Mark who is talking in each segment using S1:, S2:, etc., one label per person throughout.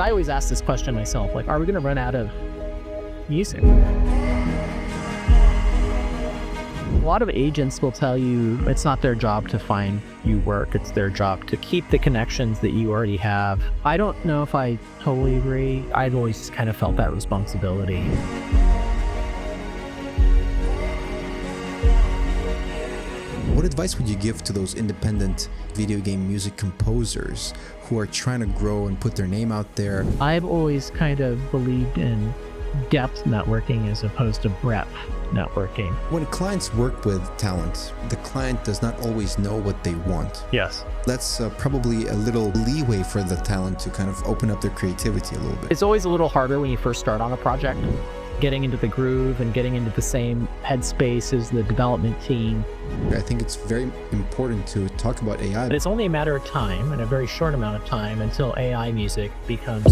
S1: I always ask this question myself, like, are we going to run out of music? A lot of agents will tell you it's not their job to find you work. It's their job to keep the connections that you already have. I don't know if I totally agree. I've always kind of felt that responsibility.
S2: What advice would you give to those independent video game music composers who are trying to grow and put their name out there?
S1: I've always kind of believed in depth networking as opposed to breadth networking.
S2: When clients work with talent, the client does not always know what they want.
S1: Yes.
S2: That's probably a little leeway for the talent to kind of open up their creativity a little bit.
S1: It's always a little harder when you first start on a project, getting into the groove and getting into the same headspace as the development team.
S2: I think it's very important to talk about AI.
S1: But it's only a matter of time, and a very short amount of time, until AI music becomes...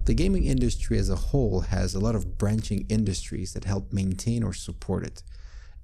S2: The gaming industry as a whole has a lot of branching industries that help maintain or support it.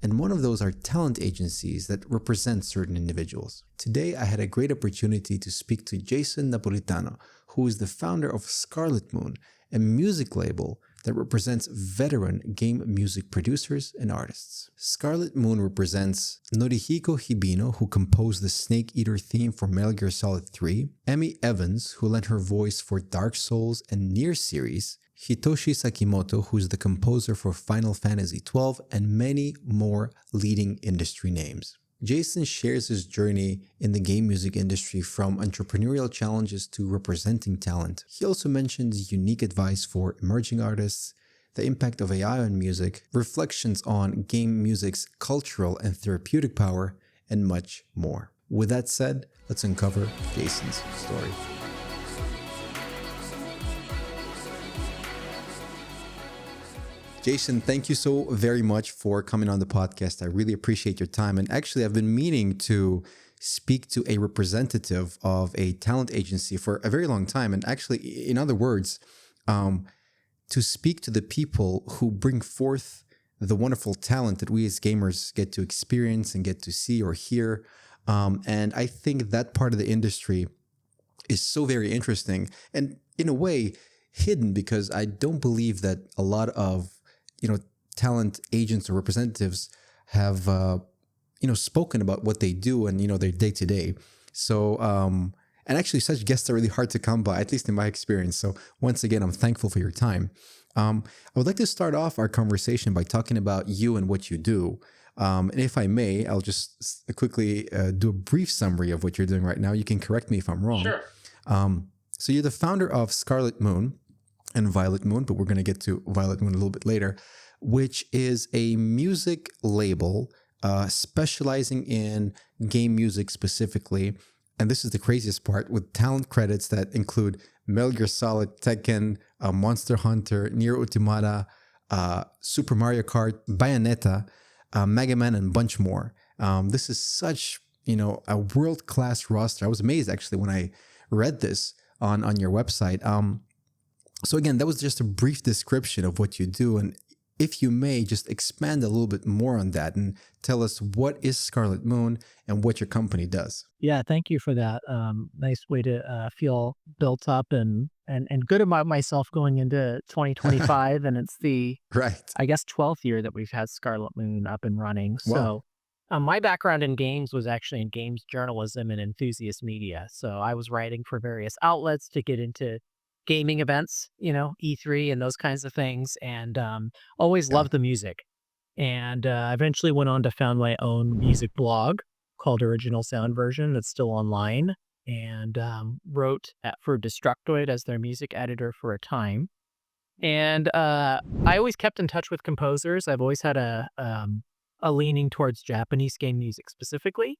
S2: And one of those are talent agencies that represent certain individuals. Today, I had a great opportunity to speak to Jayson Napolitano, who is the founder of Scarlet Moon, a music label that represents veteran game music producers and artists. Scarlet Moon represents Norihiko Hibino, who composed the Snake Eater theme for Metal Gear Solid 3, Emmy Evans, who lent her voice for Dark Souls and Nier series, Hitoshi Sakimoto, who's the composer for Final Fantasy XII, and many more leading industry names. Jayson shares his journey in the game music industry, from entrepreneurial challenges to representing talent. He also mentions unique advice for emerging artists, the impact of AI on music, reflections on game music's cultural and therapeutic power, and much more. With that said, let's uncover Jayson's story. Jayson, thank you so very much for coming on the podcast. I really appreciate your time. And actually, I've been meaning to speak to a representative of a talent agency for a very long time. And actually, in other words, to speak to the people who bring forth the wonderful talent that we as gamers get to experience and get to see or hear. And I think that part of the industry is so very interesting and in a way hidden, because I don't believe that a lot of talent agents or representatives have, spoken about what they do and, their day to day. So, and actually such guests are really hard to come by, at least in my experience. So once again, I'm thankful for your time. I would like to start off our conversation by talking about you and what you do. And if I may, I'll just quickly do a brief summary of what you're doing right now. You can correct me if I'm wrong.
S1: Sure.
S2: So you're the founder of Scarlet Moon and Violet Moon, but we're going to get to Violet Moon a little bit later, which is a music label specializing in game music specifically. And this is the craziest part, with talent credits that include Metal Gear Solid, Tekken, Monster Hunter, Nier Automata, Super Mario Kart, Bayonetta, Mega Man, and a bunch more. This is such, a world-class roster. I was amazed actually when I read this on your website. So again, that was just a brief description of what you do. And if you may, just expand a little bit more on that and tell us what is Scarlet Moon and what your company does.
S1: Yeah, thank you for that. Nice way to feel built up and good about myself going into 2025. And it's the,
S2: Right.
S1: I guess, 12th year that we've had Scarlet Moon up and running.
S2: Wow.
S1: So my background in games was actually in games journalism and enthusiast media. So I was writing for various outlets to get into gaming events, E3 and those kinds of things, and always loved the music. And eventually went on to found my own music blog called Original Sound Version that's still online, and wrote for Destructoid as their music editor for a time. And I always kept in touch with composers. I've always had a leaning towards Japanese game music specifically.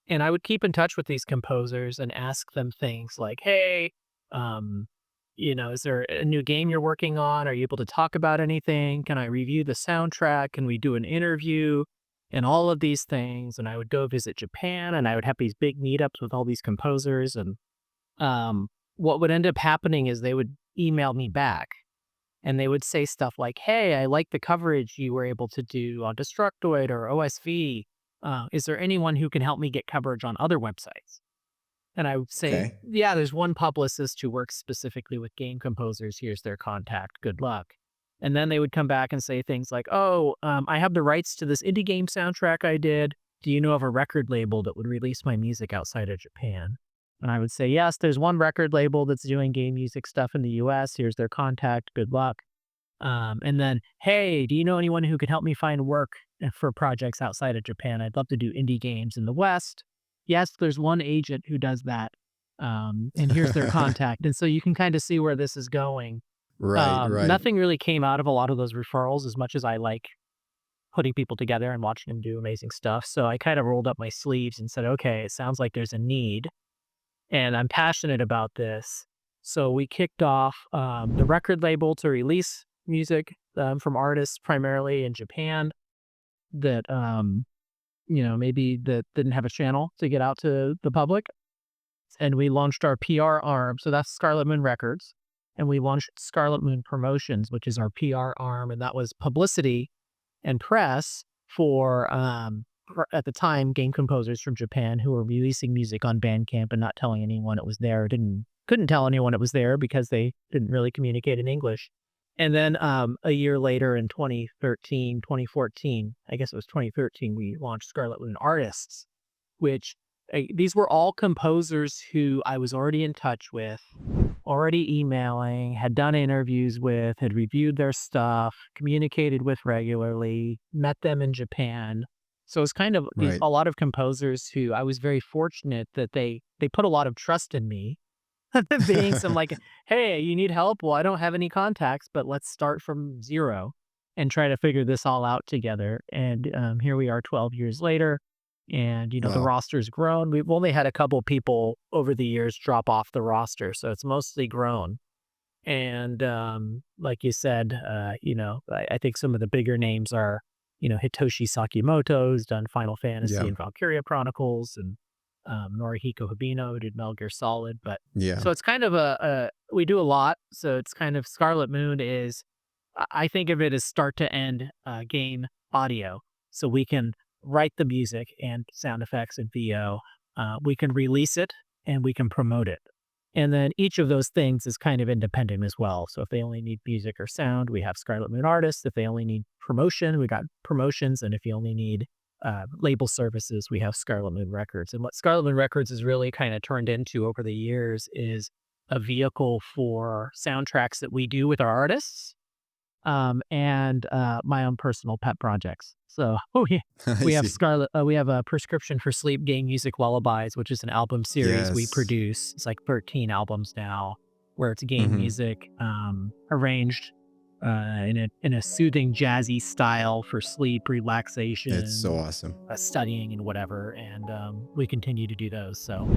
S1: And I would keep in touch with these composers and ask them things like, hey, is there a new game you're working on? Are you able to talk about anything? Can I review the soundtrack? Can we do an interview? And all of these things. And I would go visit Japan, and I would have these big meetups with all these composers. And what would end up happening is they would email me back, and they would say stuff like, hey, I like the coverage you were able to do on Destructoid or OSV. Is there anyone who can help me get coverage on other websites? And I would say,
S2: Okay.
S1: yeah, there's one publicist who works specifically with game composers. Here's their contact. Good luck. And then they would come back and say things like, oh, I have the rights to this indie game soundtrack I did. Do you know of a record label that would release my music outside of Japan? And I would say, yes, there's one record label that's doing game music stuff in the US. Here's their contact. Good luck. And then, hey, do you know anyone who could help me find work for projects outside of Japan? I'd love to do indie games in the West. Yes, there's one agent who does that. And here's their contact. And so you can kind of see where this is going.
S2: Right, right.
S1: Nothing really came out of a lot of those referrals as much as I like putting people together and watching them do amazing stuff. So I kind of rolled up my sleeves and said, okay, it sounds like there's a need and I'm passionate about this. So we kicked off the record label to release music from artists primarily in Japan that maybe that didn't have a channel to get out to the public, and we launched our PR arm. So that's Scarlet Moon Records, and we launched Scarlet Moon Promotions, which is our PR arm, and that was publicity and press for at the time, game composers from Japan who were releasing music on Bandcamp and not telling anyone it was there, couldn't tell anyone it was there because they didn't really communicate in English. And then a year later in 2014, I guess it was 2013, we launched Scarlet Moon Artists, which these were all composers who I was already in touch with, already emailing, had done interviews with, had reviewed their stuff, communicated with regularly, met them in Japan. So it's kind of
S2: Right.
S1: a lot of composers who I was very fortunate that they put a lot of trust in me, being some like, hey, you need help? Well, I don't have any contacts, but let's start from zero and try to figure this all out together. And here we are 12 years later. And, the
S2: Wow.
S1: roster's grown. We've only had a couple people over the years drop off the roster. So it's mostly grown. And like you said, I think some of the bigger names are, Hitoshi Sakimoto's done Final Fantasy
S2: Yeah.
S1: and Valkyria Chronicles, and Norihiko Hibino who did Metal Gear Solid. But
S2: Yeah.
S1: so it's kind of we do a lot. So it's kind of Scarlet Moon is, I think of it as start to end game audio. So we can write the music and sound effects and VO. We can release it and we can promote it. And then each of those things is kind of independent as well. So if they only need music or sound, we have Scarlet Moon Artists. If they only need promotion, we got promotions. And if you only need label services, we have Scarlet Moon Records. And what Scarlet Moon Records has really kind of turned into over the years is a vehicle for soundtracks that we do with our artists, and my own personal pet projects. So
S2: I
S1: we have
S2: see.
S1: Scarlet. We have a Prescription for Sleep game music lullabies, which is an album series we
S2: Yes.
S1: produce. It's like 13 albums now, where it's game
S2: Hmm.
S1: music arranged in a soothing jazzy style for sleep,
S2: It's so
S1: relaxation,
S2: awesome.
S1: studying, and whatever. And we continue to do those. So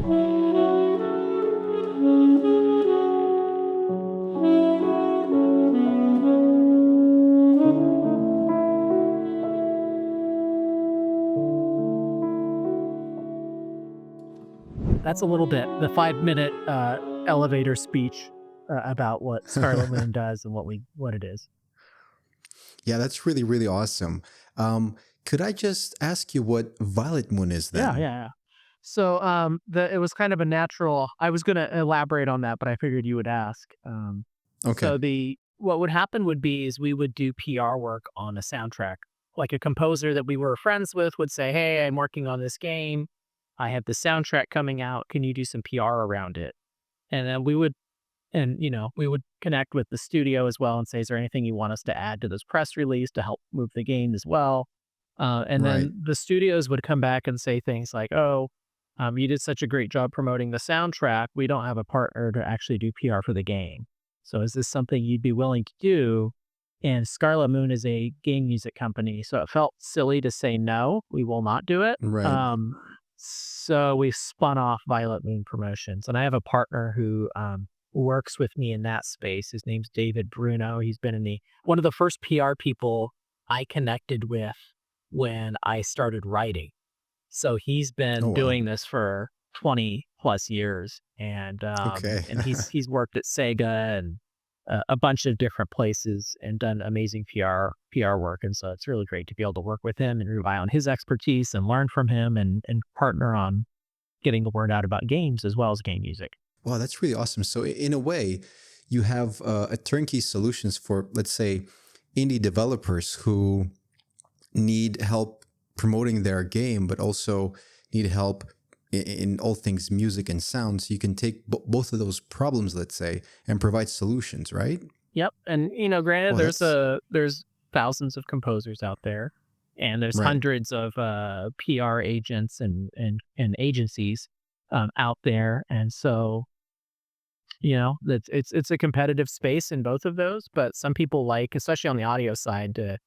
S1: that's a little bit the 5 minute elevator speech about what Scarlet Moon does and what it is.
S2: Yeah, that's really, really awesome. Could I just ask you what Violet Moon is
S1: Yeah,
S2: then?
S1: yeah, yeah. So it was kind of a natural. I was going to elaborate on that, but I figured you would ask.
S2: Okay.
S1: So the what would happen would be is we would do PR work on a soundtrack. Like a composer that we were friends with would say, "Hey, I'm working on this game. I have the soundtrack coming out. Can you do some PR around it?" And then we would connect with the studio as well and say, "Is there anything you want us to add to this press release to help move the game as well?" And
S2: Right.
S1: then the studios would come back and say things like, "Oh, you did such a great job promoting the soundtrack. We don't have a partner to actually do PR for the game. So is this something you'd be willing to do?" And Scarlet Moon is a game music company, so it felt silly to say no. We will not do it.
S2: Right.
S1: So we spun off Violet Moon Promotions, and I have a partner who works with me in that space. His name's David Bruno. He's been in the one of the first PR people I connected with when I started writing. So he's
S2: Oh
S1: been
S2: wow.
S1: doing this for 20 plus years, and
S2: Okay.
S1: he's worked at Sega and a bunch of different places and done amazing PR work. And so it's really great to be able to work with him and rely on his expertise and learn from him and partner on getting the word out about games as well as game music.
S2: Wow, that's really awesome. So in a way, you have a turnkey solutions for, let's say, indie developers who need help promoting their game, but also need help in all things music and sound. So you can take both of those problems, let's say, and provide solutions, right?
S1: Yep, and, granted,
S2: Well, that's
S1: there's thousands of composers out there, and there's
S2: right.
S1: hundreds of, PR agents and agencies, out there, and so, it's a competitive space in both of those, but some people like, especially on the audio side, to,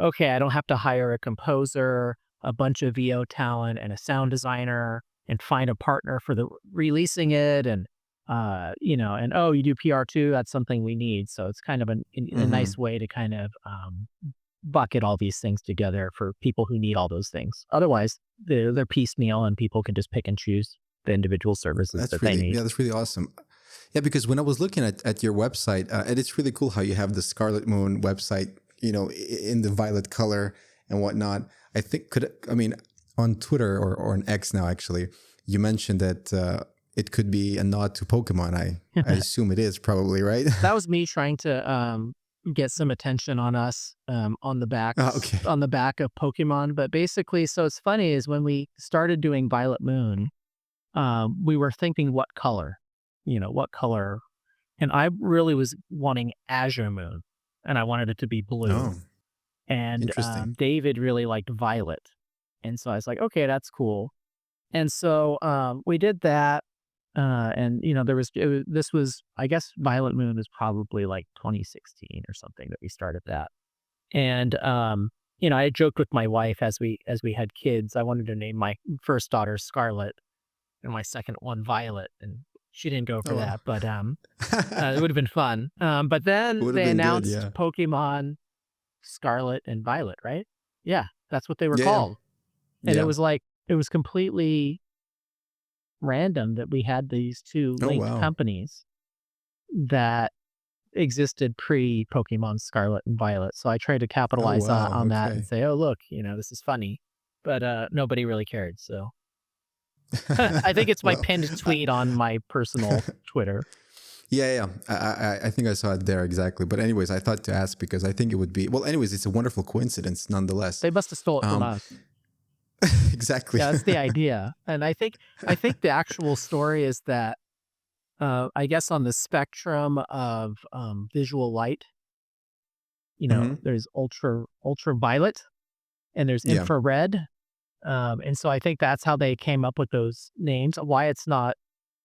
S1: "Okay, I don't have to hire a composer, a bunch of VO talent, and a sound designer, and find a partner for the releasing it, and, oh, you do PR too? That's something we need." So it's kind of a
S2: Hmm.
S1: nice way to kind of, bucket all these things together for people who need all those things. Otherwise, they're piecemeal and people can just pick and choose the individual services that they need.
S2: That's really awesome. Yeah, because when I was looking at your website, and it's really cool how you have the Scarlet Moon website, in the violet color and whatnot. I think I mean, on Twitter or on X now, actually, you mentioned that it could be a nod to Pokemon. I assume it is probably, right?
S1: That was me trying to, get some attention on us,
S2: Okay.
S1: on the back of Pokemon, but basically so it's funny is when we started doing Violet Moon, we were thinking what color, what color, and I really was wanting Azure Moon, and I wanted it to be blue,
S2: Oh,
S1: and,
S2: interesting.
S1: David really liked violet, and so I was like, "Okay, that's cool." And so, we did that, and, this was I guess Violet Moon was probably, like, 2016 or something that we started that. And, I joked with my wife as we had kids, I wanted to name my first daughter Scarlet and my second one Violet, and she didn't go
S2: Oh
S1: for
S2: well.
S1: that, but, it would've been fun. But then
S2: Would have
S1: they
S2: been good.
S1: announced
S2: Yeah.
S1: Pokemon Scarlet and Violet, right? Yeah, that's what they were
S2: Yeah. Yeah.
S1: called. And it
S2: Yeah.
S1: was like it was completely random that we had these 2
S2: Oh
S1: linked
S2: wow.
S1: companies that existed pre-Pokemon Scarlet and Violet, so I tried to
S2: Oh
S1: capitalize on
S2: wow.
S1: on that and
S2: Okay.
S1: say, "Oh, look, this is funny." But, nobody really cared, so I think it's my
S2: Well,
S1: pinned
S2: I,
S1: tweet on my personal Twitter.
S2: yeah, yeah. I think I saw it there exactly. But anyways, I thought to ask because I think it would be well. Anyways, it's a wonderful coincidence nonetheless.
S1: They must have stole it from
S2: Um,
S1: us.
S2: exactly.
S1: Yeah, that's the idea, and I think the actual story is that, I guess on the spectrum of, visual light,
S2: Hmm.
S1: there's ultraviolet and there's
S2: Yeah,
S1: infrared, and so I think that's how they came up with those names. Why it's not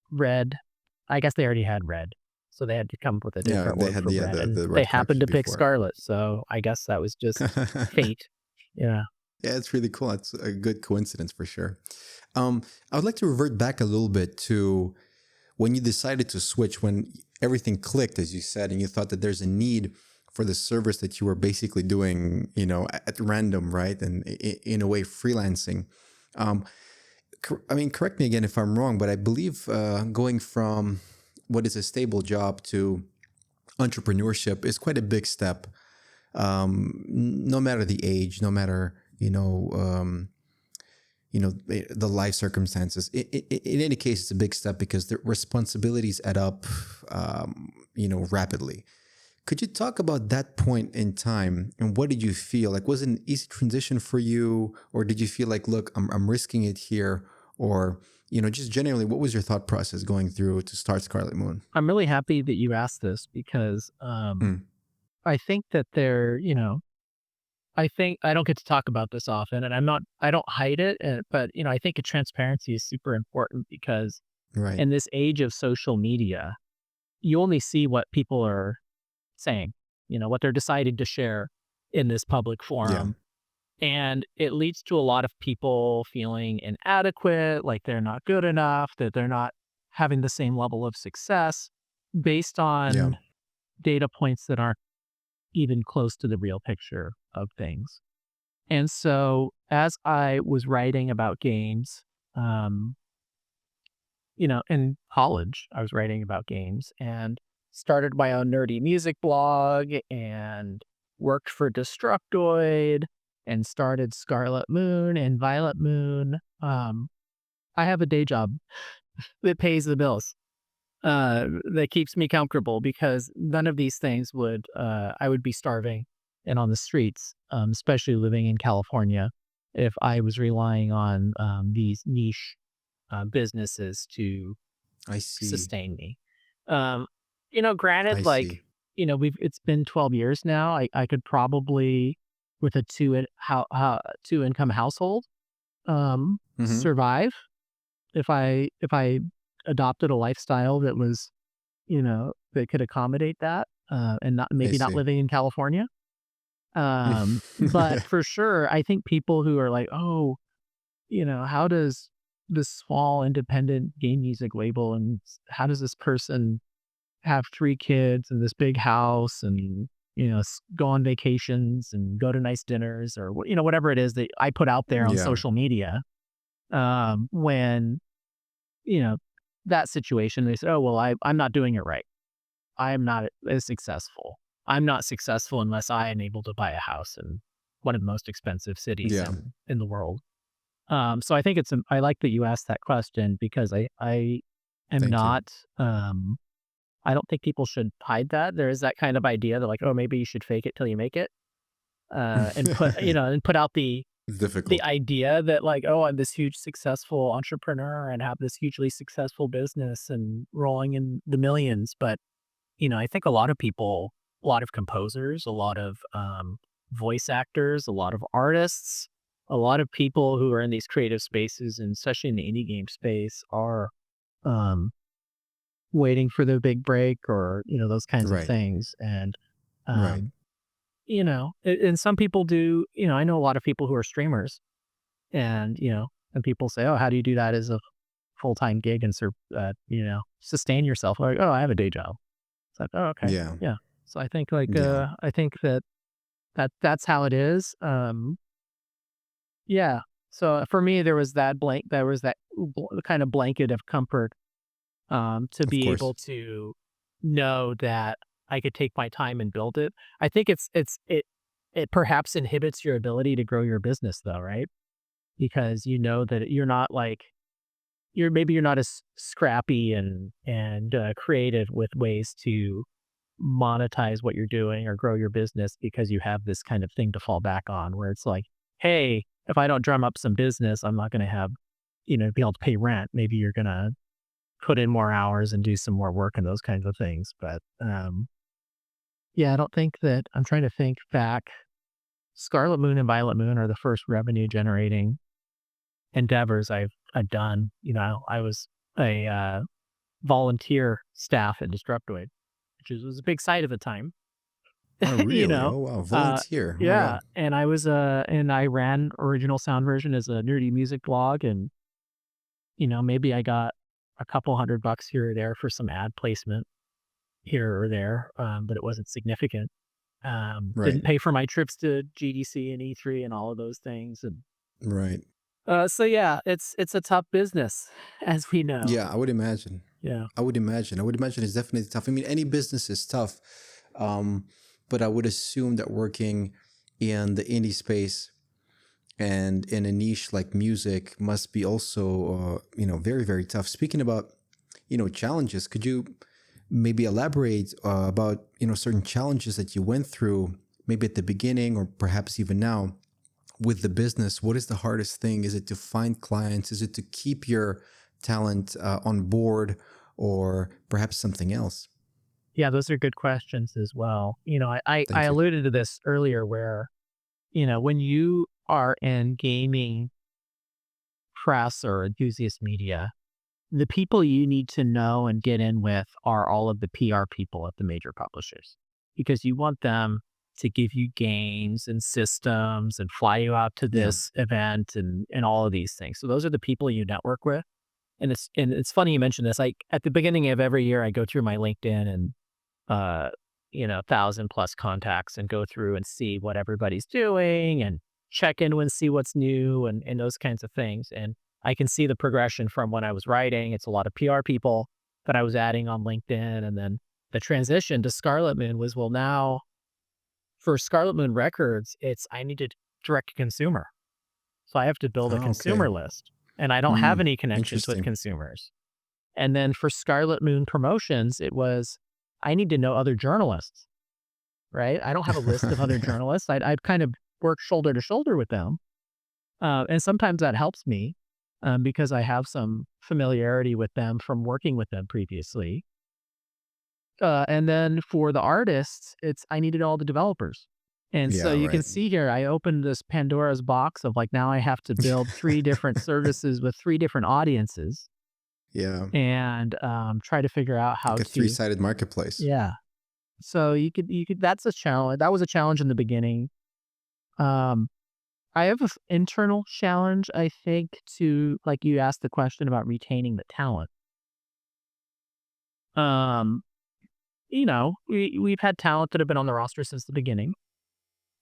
S1: red, I guess they already had red, so they had to come up with a
S2: yeah.
S1: different
S2: They
S1: word
S2: had
S1: for
S2: the
S1: red, and
S2: the
S1: they
S2: red
S1: happened
S2: characters
S1: to pick
S2: before.
S1: scarlet, so I guess that was just fate. Yeah.
S2: Yeah, it's really cool. It's a good coincidence for sure. I would like to revert back a little bit to when you decided to switch, when everything clicked, as you said, and you thought that there's a need for the service that you were basically doing, at random, right? And in a way, freelancing. Um, I mean, correct me again if I'm wrong, but I believe going from what is a stable job to entrepreneurship is quite a big step. No matter the age, no matter the life circumstances. In any case, it's a big step because the responsibilities add up, rapidly. Could you talk about that point in time and what did you feel like? Was it an easy transition for you, or did you feel like, look, I'm risking it here, or just generally, what was your thought process going through to start Scarlet Moon?
S1: I'm really happy that you asked this because,
S2: Mm,
S1: I think that I think I don't get to talk about this often, and I don't hide it, but, I think transparency is super important because
S2: right.
S1: in this age of social media, you only see what people are saying, what they're deciding to share in this public
S2: Yeah.
S1: forum. And it leads to a lot of people feeling inadequate, like they're not good enough, that they're not having the same level of success based
S2: Yeah.
S1: on data points that aren't even close to the real picture of things. And so as I was writing about games, um, in college, I was writing about games and started my own nerdy music blog and worked for Destructoid and started Scarlet Moon and Violet Moon. I have a day job that pays the bills, that keeps me comfortable because none of these things would, I would be starving and on the streets, especially living in California, if I was relying on, these niche, businesses to
S2: I see.
S1: sustain me. Um,
S2: I
S1: granted, like,
S2: see.
S1: it's been 12 years now. I could probably, with a two income household,
S2: Hmm.
S1: survive if I adopted a lifestyle that was, that could accommodate that, and not
S2: I
S1: maybe not
S2: see.
S1: living in California. But for sure, I think people who are like, "Oh, how does this small independent game music label and how does this person have 3 kids and this big house and, go on vacations and go to nice dinners," or whatever it is that I put out there on
S2: Yeah.
S1: social media, when, you know, that situation, they say, "Oh, well, I'm not doing it right. I am not as successful. I'm not successful unless I am able to buy a house in one of the most expensive cities
S2: Yeah.
S1: in the world." So I think I like that you asked that question because I am
S2: Thank you.
S1: not, I don't think people should hide that. There is that kind of idea that like, "Oh, maybe you should fake it till you make it," and put out the
S2: Difficult.
S1: idea that like, "Oh, I'm this huge successful entrepreneur and have this hugely successful business and rolling in the millions." But, I think a lot of people, a lot of composers, a lot of, voice actors, a lot of artists, a lot of people who are in these creative spaces, and especially in the indie game space are, um, waiting for the big break or, those kinds of
S2: Right.
S1: things. And,
S2: Right.
S1: um, and some people do, I know a lot of people who are streamers and, and people say, "Oh, how do you do that as a full-time gig and sustain yourself?" Like, "Oh, I have a day job." It's like, "Oh, okay.
S2: Yeah.
S1: Yeah." So I think like,
S2: Yeah.
S1: I think that's how it is. Yeah. So for me, there was that kind of blanket of comfort, to
S2: Of
S1: be
S2: course.
S1: able to know that I could take my time and build it. I think it perhaps inhibits your ability to grow your business though, right? Because you know that you're not like you're not as scrappy and creative with ways to monetize what you're doing or grow your business because you have this kind of thing to fall back on where it's like, "Hey, if I don't drum up some business, I'm not going to have, be able to pay rent." Maybe you're going to put in more hours and do some more work and those kinds of things. But, yeah, I don't think that I'm trying to think back. Scarlet Moon and Violet Moon are the first revenue generating endeavors I've done. I was a, volunteer staff at Destructoid, which was a big site at the time.
S2: Oh,
S1: you
S2: really?
S1: know?
S2: Oh, wow.
S1: Uh,
S2: Volunteer. Oh my
S1: yeah,
S2: God.
S1: and I ran original sound version as a nerdy music blog and, maybe I got a couple $100 here or there for some ad placement here or there, but it wasn't significant. Didn't
S2: Right.
S1: pay for my trips to GDC and E3 and all of those things, and,
S2: Right.
S1: so yeah, it's a tough business, as we know.
S2: Yeah, I would imagine.
S1: Yeah.
S2: I would imagine. I would imagine it's definitely tough. I mean, any business is tough. Um, but I would assume that working in the indie space and in a niche like music must be also, very, very tough. Speaking about, challenges, could you maybe elaborate about, certain challenges that you went through, maybe at the beginning or perhaps even now with the business? What is the hardest thing? Is it to find clients? Is it to keep your talent on board, or perhaps something else?
S1: Yeah, those are good questions as well. I
S2: Thank you.
S1: alluded to this earlier where, when you are in gaming press or enthusiast media, the people you need to know and get in with are all of the PR people at the major publishers because you want them to give you games and systems and fly you out to
S2: Yeah.
S1: this event and all of these things. So those are the people you network with. And it's funny you mentioned this. Like at the beginning of every year, I go through my LinkedIn and 1,000 plus contacts and go through and see what everybody's doing and check in and see what's new and those kinds of things. And I can see the progression from when I was writing. It's a lot of PR people that I was adding on LinkedIn. And then the transition to Scarlet Moon was, well, now for Scarlet Moon Records, I need to direct to consumer. So I have to build a
S2: Ah,
S1: consumer
S2: okay.
S1: list. and I don't have
S2: Mm,
S1: any connections with
S2: interesting.
S1: consumers. And then for Scarlet Moon Promotions, it was, I need to know other journalists, right? I don't have a list of other journalists. I'd kind of work shoulder to shoulder with them. And sometimes that helps me because I have some familiarity with them from working with them previously. And then for the artists, it's I needed all the developers. And so
S2: Yeah,
S1: you can
S2: right.
S1: see here, I opened this Pandora's box of like now I have to build three different services with three different audiences
S2: Yeah,
S1: and try to figure out
S2: like
S1: how
S2: a
S1: to,
S2: three-sided marketplace.
S1: yeah. So you could that's a challenge. That was a challenge in the beginning. Um, I have an internal challenge, I think, to like you asked the question about retaining the talent. Um, we've had talent that have been on the roster since the beginning,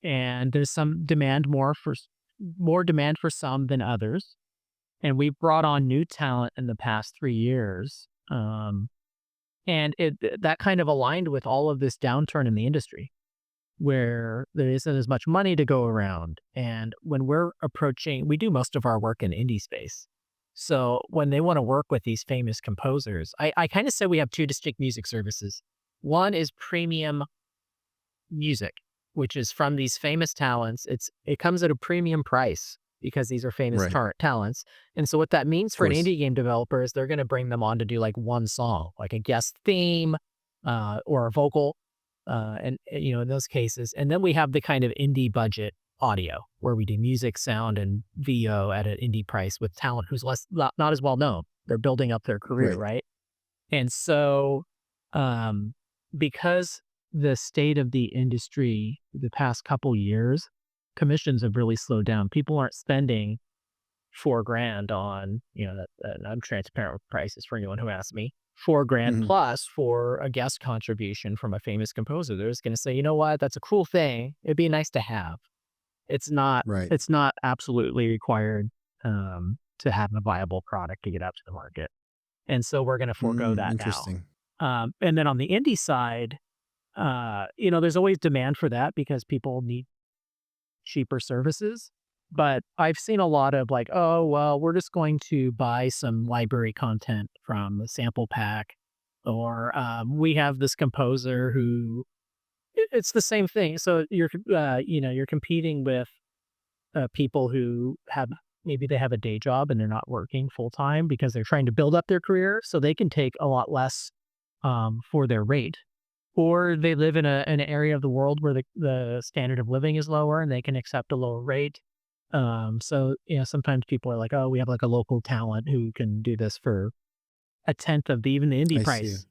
S1: and there's some demand more demand for some than others. And we've brought on new talent in the past 3 years, and that kind of aligned with all of this downturn in the industry, where there isn't as much money to go around. And when we do most of our work in indie space. So when they want to work with these famous composers, I kind of say we have two distinct music services. One is premium music, which is from these famous talents. It comes at a premium price because these are famous
S2: Right.
S1: talents. And so what that means
S2: Of
S1: for an
S2: course.
S1: indie game developer is they're going to bring them on to do like one song, like a guest theme or a vocal, in those cases. And then we have the kind of indie budget audio where we do music, sound, and VO at an indie price with talent who's not as well known. They're building up their career,
S2: Right.
S1: right? And so, um, because the state of the industry the past couple years, commissions have really slowed down. People aren't spending 4 grand on, and I'm transparent with prices for anyone who asks me. 4 grand
S2: Mhm.
S1: plus for a guest contribution from a famous composer. They're just going to say, you know what, that's a cool thing. It'd be nice to have. It's not.
S2: Right.
S1: It's not absolutely required to have a viable product to get out to the market. And so we're going to forego
S2: Mm,
S1: that now.
S2: interesting.
S1: And then on the indie side, there's always demand for that because people need cheaper services. But I've seen a lot of like, oh, well, we're just going to buy some library content from the sample pack, or we have this composer who it's the same thing. So you're competing with people who have maybe they have a day job and they're not working full time because they're trying to build up their career, so they can take a lot less for their rate, or they live in an area of the world where the standard of living is lower and they can accept a lower rate. So sometimes people are like, oh, we have like a local talent who can do this for a tenth of even the indie
S2: I see.
S1: price.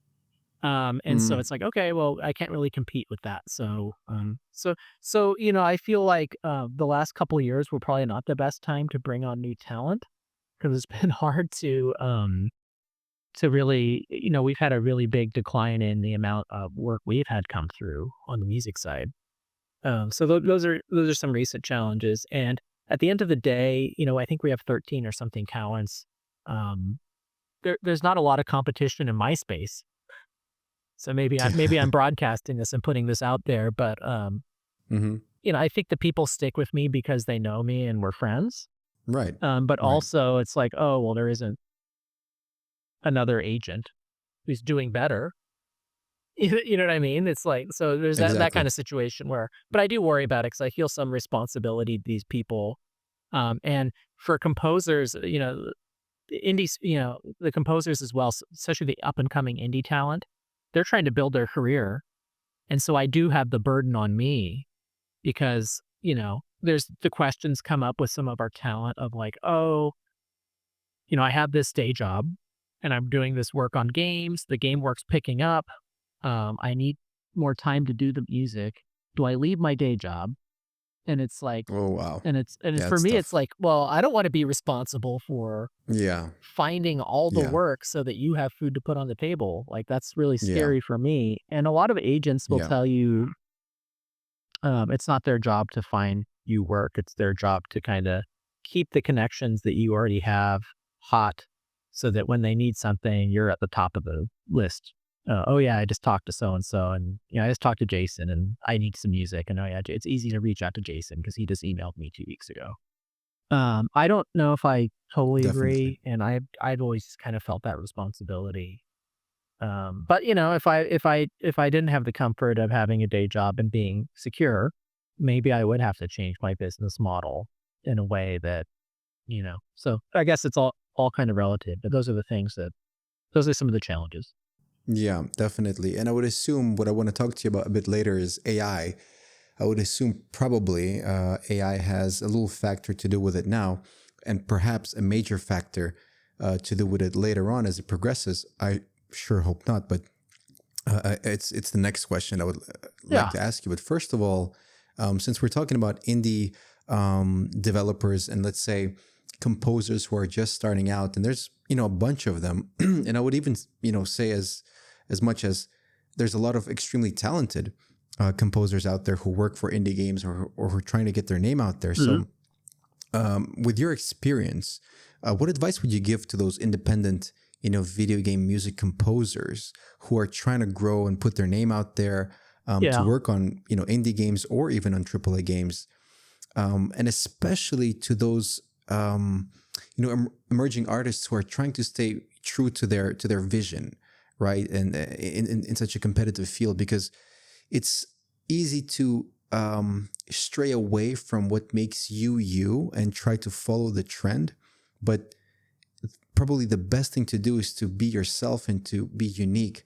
S1: And so
S2: Mm,
S1: it's like, okay, well, I can't really compete with that. So I feel like the last couple of years were probably not the best time to bring on new talent because it's been hard to really, we've had a really big decline in the amount of work we've had come through on the music side. So those are some recent challenges. And at the end of the day, I think we have 13 or something talents. Um, there's not a lot of competition in my space. So maybe I'm broadcasting this and putting this out there, but
S2: mhm.
S1: I think the people stick with me because they know me and we're friends.
S2: Right.
S1: But
S2: Right.
S1: also it's like, oh well, there isn't another agent who's doing better. You know what I mean? It's like so there's that kind
S2: Exactly.
S1: of situation where, but I do worry about it because I feel some responsibility to these people. And for composers, the indies, the composers as well, especially the up and coming indie talent, they're trying to build their career. And so I do have the burden on me because, there's the questions come up with some of our talent of like, oh, I have this day job and I'm doing this work on games. The game work's picking up. I need more time to do the music. Do I leave my day job? And it's like,
S2: Oh, wow.
S1: and it's
S2: Yeah,
S1: for
S2: it's
S1: me, it's
S2: tough.
S1: like, well, I don't want to be responsible for
S2: Yeah.
S1: finding all the
S2: Yeah.
S1: work so that you have food to put on the table. Like that's really
S2: Yeah.
S1: scary for me. And a lot of agents will
S2: Yeah.
S1: tell you it's not their job to find you work. It's their job to kind of keep the connections that you already have hot so that when they need something, you're at the top of the list. Oh yeah, I just talked to so and so, and I just talked to Jason, and I need some music. And oh yeah, it's easy to reach out to Jason because he just emailed me 2 weeks ago. I don't know if I totally
S2: Definitely.
S1: agree, and I've always kind of felt that responsibility. But if I didn't have the comfort of having a day job and being secure, maybe I would have to change my business model in a way that, so I guess it's all kind of relative, but those are some of the challenges.
S2: Yeah, definitely. And I would assume what I want to talk to you about a bit later is AI. I would assume probably AI has a little factor to do with it now, and perhaps a major factor to do with it later on as it progresses. I sure hope not, but it's the next question I would like
S1: Yeah.
S2: to ask you. But first of all, since we're talking about indie developers and let's say composers who are just starting out, and there's a bunch of them, and I would even say as much as there's a lot of extremely talented composers out there who work for indie games or who are trying to get their name out there.
S1: Mhm.
S2: So, with your experience, what advice would you give to those independent, video game music composers who are trying to grow and put their name out there to
S1: Yeah.
S2: work on, indie games or even on AAA games, and especially to those, emerging artists who are trying to stay true to their vision, right? And in such a competitive field, because it's easy to stray away from what makes you you and try to follow the trend. But probably the best thing to do is to be yourself and to be unique.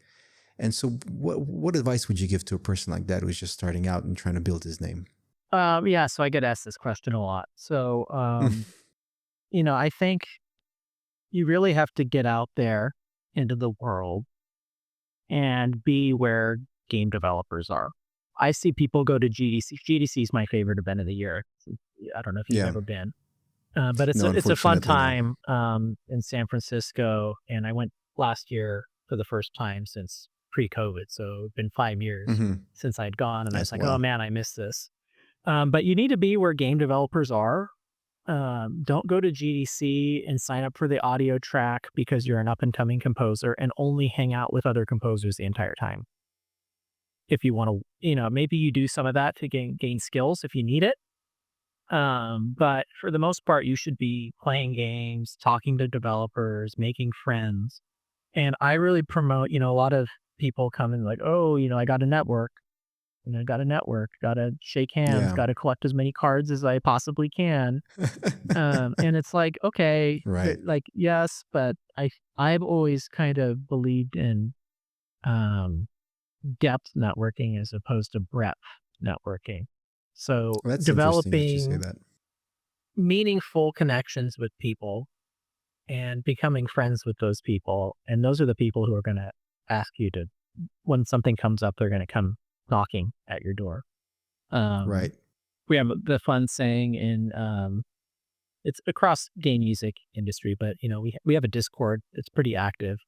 S2: And so, what advice would you give to a person like that who's just starting out and trying to build his name?
S1: Yeah, so I get asked this question a lot. So, I think you really have to get out there into the world and be where game developers are. I see people go to GDC. GDC is my favorite event of the year. I don't know if you've
S2: Yeah.
S1: ever been, but it's
S2: No,
S1: a fun
S2: unfortunately, no.
S1: time in San Francisco, and I went last year for the first time since pre-COVID. So it's been 5 years
S2: Hmm.
S1: since I'd gone, and I was
S2: As
S1: like, oh
S2: well.
S1: man, I miss this. But you need to be where game developers are. Don't go to GDC and sign up for the audio track because you're an up and coming composer and only hang out with other composers the entire time. If you want to, maybe you do some of that to gain skills if you need it. But for the most part, you should be playing games, talking to developers, making friends. And I really promote, a lot of people come in like, oh, I got a network. Got a network, got to shake hands,
S2: Yeah.
S1: got to collect as many cards as I possibly can. And it's like, okay,
S2: Right.
S1: like, yes, but I've always kind of believed in um, depth networking as opposed to breadth networking. So
S2: Well, that's interesting that you say
S1: developing
S2: that.
S1: meaningful connections with people and becoming friends with those people, and those are the people who are going to ask you to when something comes up, they're going to come knocking at your door. Um,
S2: Right.
S1: we have the fun saying in it's across game music industry, but we have a Discord. It's pretty active,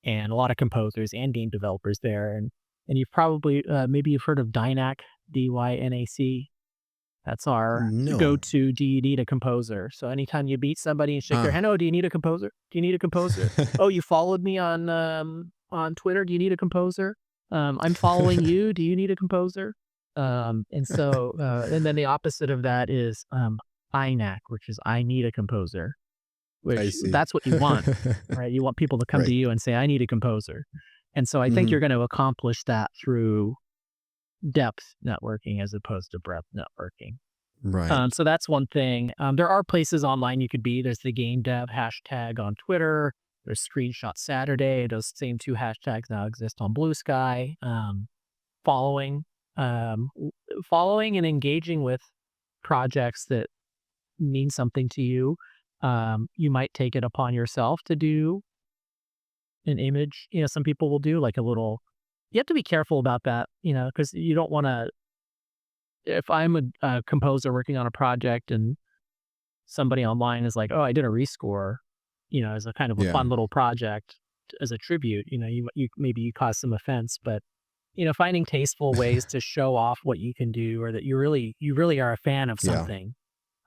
S1: and a lot of composers and game developers there. And you've probably maybe you've heard of Dynac, Dynac. That's our
S2: No.
S1: go-to. Do you need a composer? So anytime you beat somebody and shake their
S2: Ah.
S1: hand, oh, do you need a composer? Do you need a composer? Oh, you followed me on Twitter. Do you need a composer? I'm following you. Do you need a composer? And then the opposite of that is INAC, which is I need a composer,
S2: I
S1: which
S2: see.
S1: that's what you want, right? You want people to come to
S2: Right.
S1: you and say, I need a composer. And so I think you're
S2: Hmm.
S1: going to accomplish that through depth networking as opposed to breadth networking.
S2: Right.
S1: So that's one thing. There are places online you could be. There's the game dev hashtag on Twitter. There's Screenshot Saturday. Those same two hashtags now exist on Blue Sky. Following, following and engaging with projects that mean something to you. You might take it upon yourself to do an image. Some people will do like a little. You have to be careful about that, because you don't want to. If I'm a composer working on a project and somebody online is like, "Oh, I did a rescore," as a kind of a
S2: Yeah.
S1: fun little project as a tribute. You maybe you cause some offense, but finding tasteful ways to show off what you can do or that you really are a fan of
S2: Yeah.
S1: something,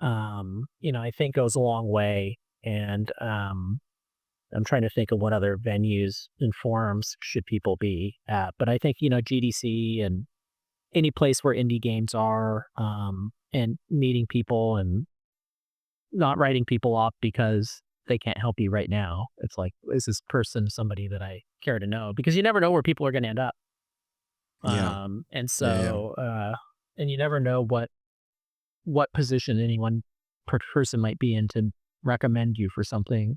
S1: I think goes a long way. And I'm trying to think of what other venues and forums should people be at, but I think GDC and any place where indie games are, and meeting people and not writing people off because they can't help you right now. It's like, is this person somebody that I care to know? Because you never know where people are going to end up.
S2: Yeah.
S1: And
S2: Yeah. Yeah.
S1: so, and you never know what position any one person might be in to recommend you for something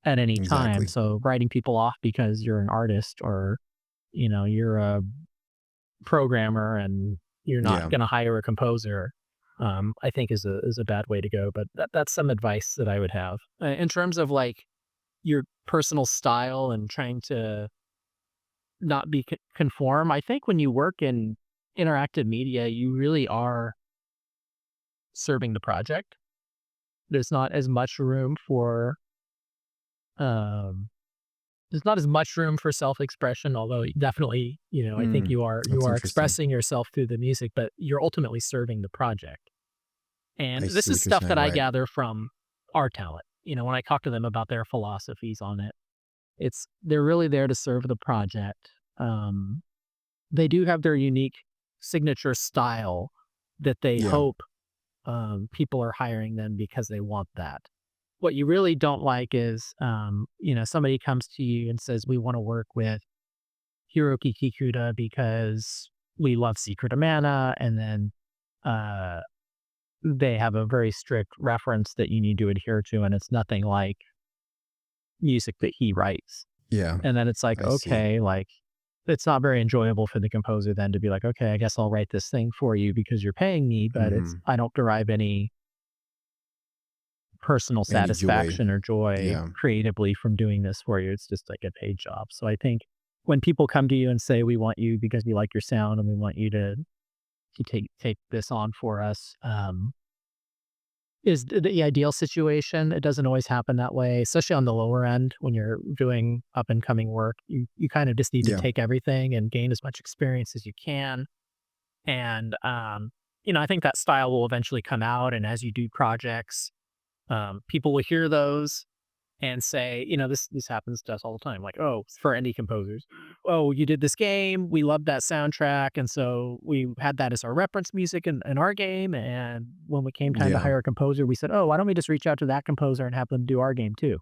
S1: at any time.
S2: Exactly.
S1: So writing people off because you're an artist or, you're a programmer and you're not
S2: Yeah.
S1: going to hire a composer, I think is a bad way to go. But that's some advice that I would have in terms of like your personal style and trying to not be conform. I think when you work in interactive media, you really are serving the project. There's not as much room for um, there's not as much room for self-expression, although definitely, I think
S2: Mm,
S1: you
S2: that's
S1: are
S2: interesting.
S1: expressing yourself through the music, but you're ultimately serving the project. And
S2: I
S1: this
S2: see
S1: is
S2: what you're
S1: stuff that
S2: saying.
S1: I
S2: Right.
S1: gather from our talent. When I talk to them about their philosophies on it, they're really there to serve the project. Um, they do have their unique signature style that they
S2: Yeah.
S1: hope people are hiring them because they want that. What you really don't like is, somebody comes to you and says, "We want to work with Hiroki Kikuta because we love Secret of Mana," and then uh, they have a very strict reference that you need to adhere to, and it's nothing like music that he writes.
S2: Yeah.
S1: And then it's like,
S2: I see.
S1: okay, like it's not very enjoyable for the composer then to be like, okay, I guess I'll write this thing for you because you're paying me, but
S2: Hmm.
S1: I don't derive any personal
S2: Any joy.
S1: satisfaction or joy
S2: Yeah.
S1: creatively from doing this for you. It's just like a paid job. So I think when people come to you and say, we want you because we like your sound and we want you to take this on for us, is the ideal situation. It doesn't always happen that way, especially on the lower end when you're doing up and coming work. You kind of just need to
S2: Yeah.
S1: take everything and gain as much experience as you can. And I think that style will eventually come out. And as you do projects, people will hear those and say, this happens to us all the time. Like, oh, for indie composers, oh, you did this game, we loved that soundtrack, and so we had that as our reference music in our game. And when we came time to
S2: Yeah.
S1: hire a composer, we said, oh, why don't we just reach out to that composer and have them do our game too?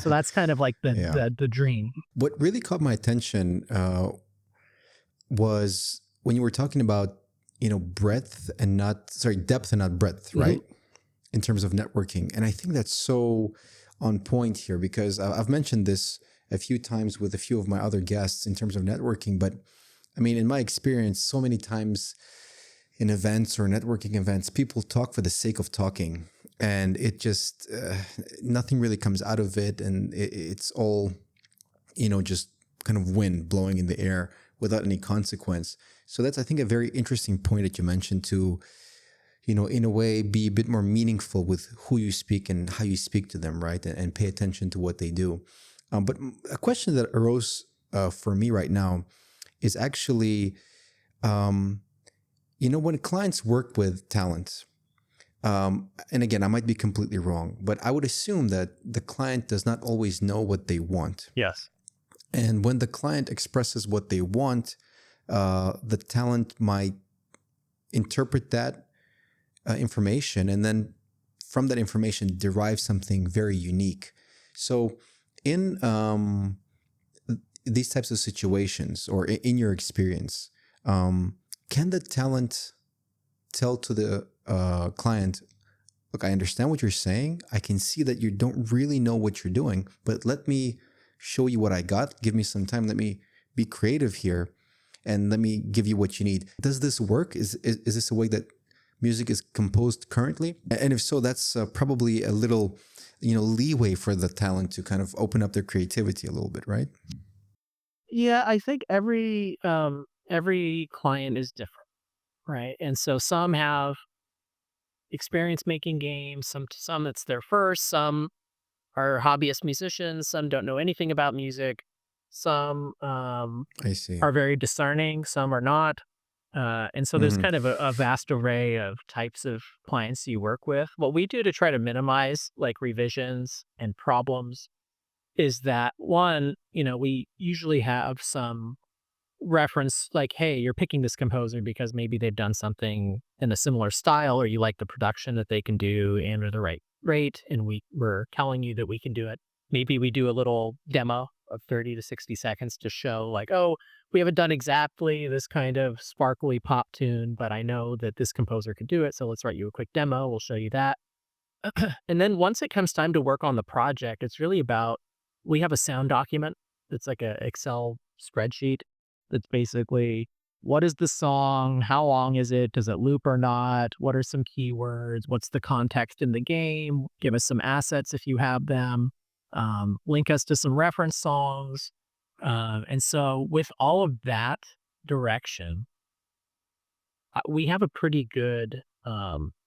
S1: So that's kind of like the
S2: Yeah.
S1: the the dream.
S2: What really caught my attention was when you were talking about, breadth and not, sorry, depth and not breadth,
S1: Hmm.
S2: right? In terms of networking. And I think that's so on point here because I've mentioned this a few times with a few of my other guests in terms of networking. But I mean, in my experience, so many times in events or networking events, people talk for the sake of talking. And it just, nothing really comes out of it. And it's all, just kind of wind blowing in the air without any consequence. So that's, I think, a very interesting point that you mentioned to, in a way, be a bit more meaningful with who you speak and how you speak to them, right? And pay attention to what they do. But a question that arose for me right now is actually, um, when clients work with talent, and again, I might be completely wrong, but I would assume that the client does not always know what they want.
S1: Yes.
S2: And when the client expresses what they want, the talent might interpret that information and then from that information derive something very unique. So, in these types of situations, or in your experience, can the talent tell to the client, look, I understand what you're saying. I can see that you don't really know what you're doing, but let me show you what I got. Give me some time. Let me be creative here and let me give you what you need. Does this work? Is this a way that music is composed currently? And if so, that's probably a little, leeway for the talent to kind of open up their creativity a little bit, right?
S1: Yeah, I think every client is different, right? And so some have experience making games, some it's their first, some are hobbyist musicians, some don't know anything about music, some
S2: I see.
S1: are very discerning, some are not. And so there's
S2: Hmm.
S1: kind of a vast array of types of clients you work with. What we do to try to minimize like revisions and problems is that one, we usually have some reference like, hey, you're picking this composer because maybe they've done something in a similar style, or you like the production that they can do and at the right rate, and we're telling you that we can do it. Maybe we do a little demo of 30 to 60 seconds to show like, oh, we haven't done exactly this kind of sparkly pop tune, but I know that this composer could do it. So let's write you a quick demo. We'll show you that. And then once it comes time to work on the project, it's really about we have a sound document that's like a Excel spreadsheet that's basically what is the song? How long is it? Does it loop or not? What are some keywords? What's the context in the game? Give us some assets if you have them. Link us to some reference songs. And so with all of that direction, we have a pretty good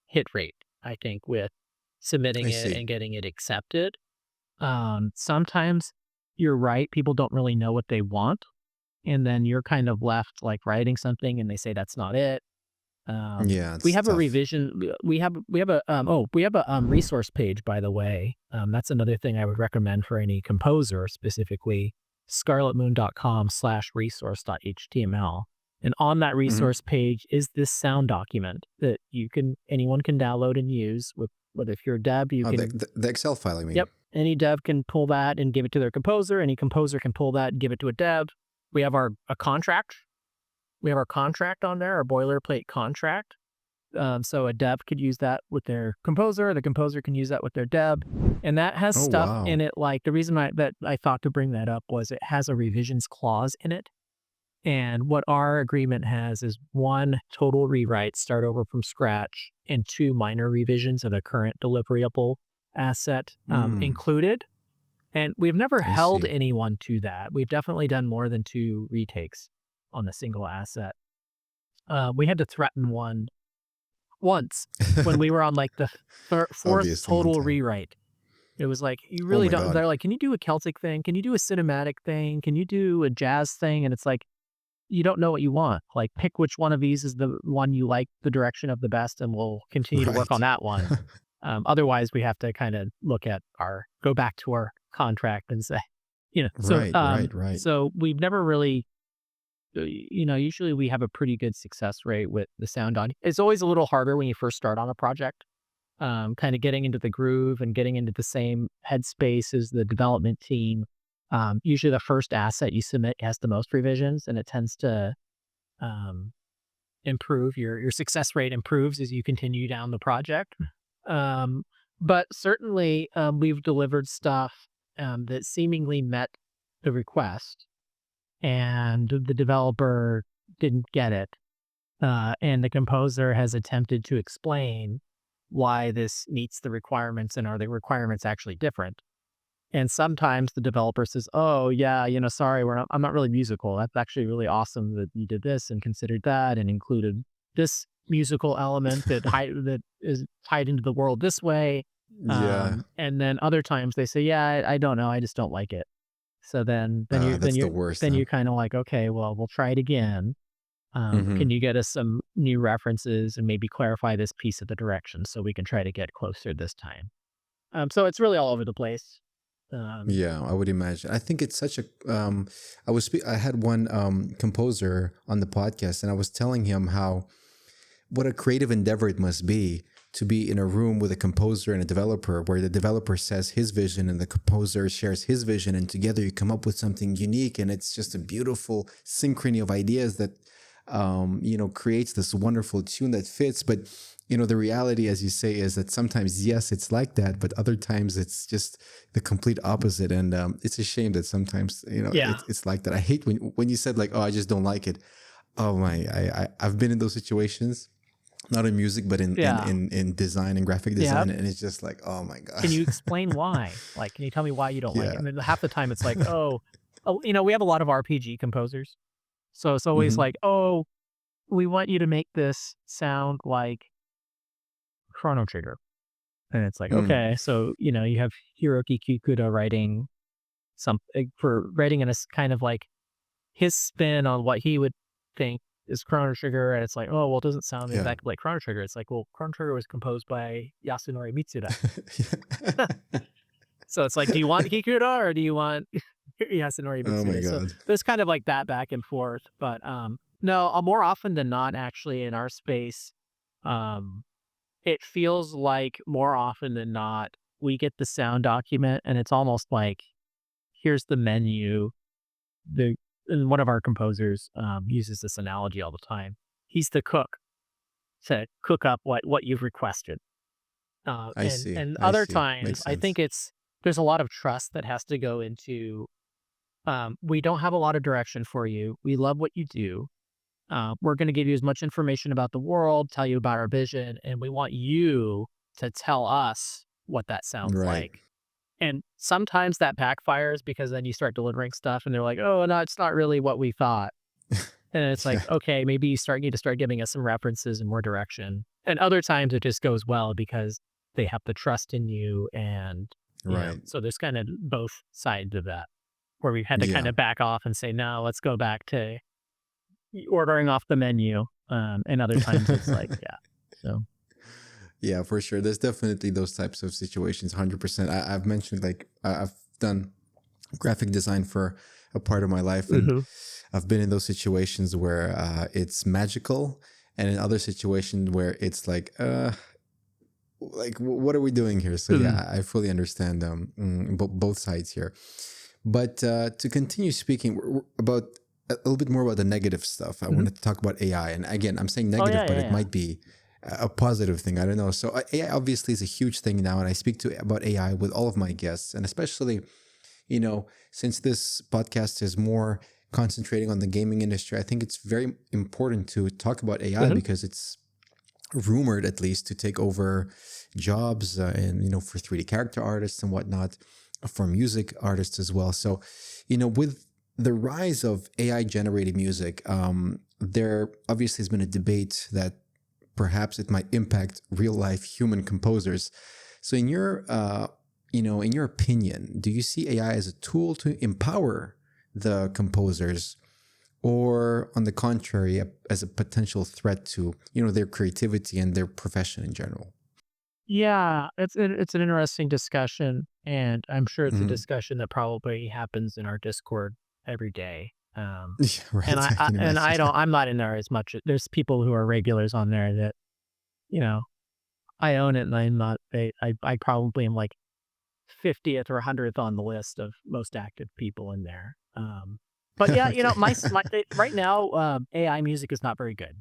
S1: hit rate, I think, with submitting
S2: I
S1: it
S2: see.
S1: and getting it accepted. Sometimes you're right, people don't really know what they want, and then you're kind of left, like, writing something and they say that's not it.
S2: Yeah,
S1: We
S2: it's
S1: have a
S2: tough.
S1: revision we have a, we have a, resource page, by the way. That's another thing I would recommend for any composer, specifically scarletmoon.com/resource.html. And on that
S2: Hmm.
S1: resource page is this sound document that anyone can download and use with whether if you're a dev, you
S2: Oh,
S1: can.
S2: the Excel file, I
S1: Yep.
S2: mean.
S1: Any dev can pull that and give it to their composer. Any composer can pull that and give it to a dev. We have a contract. We have our contract on there, our boilerplate contract. So a dev could use that with their composer. The composer can use that with their dev, and that has
S2: Oh,
S1: stuff
S2: wow.
S1: in it. Like the reason that I thought to bring that up was it has a revisions clause in it. And what our agreement has is one total rewrite, start over from scratch, and two minor revisions of a current deliverable asset
S2: Mm,
S1: included. And we've never
S2: I
S1: held
S2: see.
S1: anyone to that. We've definitely done more than two retakes on a single asset. We had to threaten one once when we were on like the fourth
S2: Obviously, one
S1: total
S2: time.
S1: rewrite. It was like, you
S2: Oh
S1: really
S2: my
S1: don't.
S2: God.
S1: They're like, can you do a Celtic thing? Can you do a cinematic thing? Can you do a jazz thing? And it's like, you don't know what you want. Like, pick which one of these is the one you like the direction of the best, and we'll continue to work on
S2: Right.
S1: that one. Otherwise, we have to kind of go back to our contract and say,
S2: Right, right, right.
S1: so we've never really, usually we have a pretty good success rate with the sound on. It's always a little harder when you first start on a project, kind of getting into the groove and getting into the same headspace as the development team. Usually the first asset you submit has the most revisions, and it tends to um, improve. Your success rate improves as you continue down the project. Um, but certainly, we've delivered stuff that seemingly met the request, and the developer didn't get it. And the composer has attempted to explain why this meets the requirements and are the requirements actually different. And sometimes the developer says, "Oh yeah, sorry, I'm not really musical. That's actually really awesome that you did this and considered that and included this musical element that is tied into the world this way."
S2: Yeah.
S1: And then other times they say, "Yeah, I don't know. I just don't like it." So then you
S2: That's the worst,
S1: then
S2: huh?
S1: you're kind of like, "Okay, well, we'll try it again.
S2: Hmm.
S1: Can you get us some new references and maybe clarify this piece of the direction so we can try to get closer this time?" So it's really all over the place. Um,
S2: Yeah, I would imagine. I think it's such a I had one composer on the podcast, and I was telling him how what a creative endeavor it must be to be in a room with a composer and a developer where the developer says his vision and the composer shares his vision, and together you come up with something unique, and it's just a beautiful synchrony of ideas that creates this wonderful tune that fits. But the reality, as you say, is that sometimes yes, it's like that, but other times it's just the complete opposite. And it's a shame that sometimes
S1: yeah.
S2: it's like that. I hate when you said like, oh, I just don't like it. Oh my, I've been in those situations, not in music, but
S1: Yeah.
S2: in design and graphic
S1: Yeah.
S2: design, and it's just like, oh my god.
S1: Can you explain why? Like, can you tell me why you don't like it?
S2: Yeah.
S1: And then half the time it's like, oh, we have a lot of RPG composers. So it's always
S2: Hmm.
S1: like, oh, we want you to make this sound like Chrono Trigger. And it's like,
S2: Mm.
S1: okay, so, you have Hiroki Kikuta writing something for writing in a kind of like his spin on what he would think is Chrono Trigger. And it's like, oh, well, it doesn't sound
S2: Yeah.
S1: exactly like Chrono Trigger. It's like, well, Chrono Trigger was composed by Yasunori Mitsuda.
S2: Yeah.
S1: So it's like, do you want Kikuta or do you want He hasn't already been
S2: Oh my
S1: submitted. So
S2: God.
S1: there's kind of like that back and forth. But no, more often than not, actually, in our space, um, it feels like more often than not, we get the sound document and it's almost like, here's the menu. The and one of our composers uses this analogy all the time. He's the cook to cook up what you've requested.
S2: I see.
S1: And
S2: I
S1: other
S2: see.
S1: times,
S2: Makes
S1: I
S2: sense.
S1: think there's a lot of trust that has to go into. We don't have a lot of direction for you. We love what you do. We're going to give you as much information about the world, tell you about our vision, and we want you to tell us what that sounds
S2: Right.
S1: like. And sometimes that backfires because then you start delivering stuff and they're like, oh, no, it's not really what we thought. And it's like,
S2: Yeah.
S1: okay, maybe need to start giving us some references and more direction. And other times it just goes well because they have the trust in you. And,
S2: Right.
S1: so there's kind of both sides of that where we had to kind
S2: Yeah.
S1: of back off and say, no, let's go back to ordering off the menu. And other times it's like, yeah. So,
S2: Yeah, for sure. There's definitely those types of situations. 100%. I've mentioned like I've done graphic design for a part of my life, and
S1: mhm.
S2: I've been in those situations where it's magical, and in other situations where it's like what are we doing here? So
S1: Mhm.
S2: yeah, I fully understand both sides here. But to continue speaking about a little bit more about the negative stuff, I
S1: Mhm.
S2: wanted to talk about AI. And again, I'm saying
S1: Oh,
S2: negative,
S1: yeah,
S2: but
S1: yeah,
S2: it
S1: yeah.
S2: might be a positive thing. I don't know. So AI obviously is a huge thing now, and I speak to about AI with all of my guests, and especially since this podcast is more concentrating on the gaming industry, I think it's very important to talk about AI
S1: Mhm.
S2: because it's rumored at least to take over jobs and for 3D character artists and whatnot, for music artists as well. So with the rise of AI generated music, there obviously has been a debate that perhaps it might impact real life human composers. So in your opinion, do you see AI as a tool to empower the composers, or on the contrary, as a potential threat to their creativity and their profession in general?
S1: Yeah, it's an interesting discussion, and I'm sure it's a
S2: Hmm.
S1: discussion that probably happens in our Discord every day.
S2: Yeah,
S1: And
S2: right. I can
S1: I
S2: imagine.
S1: don't I'm not in there as much. There's people who are regulars on there that, you know, I own it and I'm not I probably am like 50th or 100th on the list of most active people in there. But yeah,
S2: Okay.
S1: right now, AI music is not very good.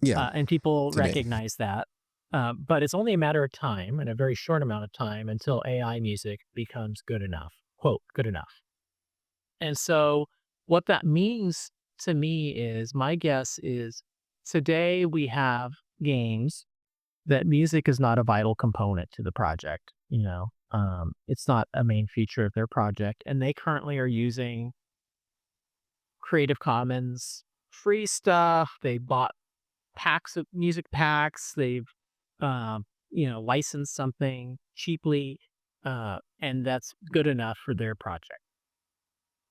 S2: Yeah,
S1: And people
S2: today.
S1: recognize that. But it's only a matter of time and a very short amount of time until AI music becomes good enough, quote, good enough. And so, what that means to me is my guess is today we have games that music is not a vital component to the project. It's not a main feature of their project. And they currently are using Creative Commons free stuff. They bought packs of music packs. They've license something cheaply, and that's good enough for their project.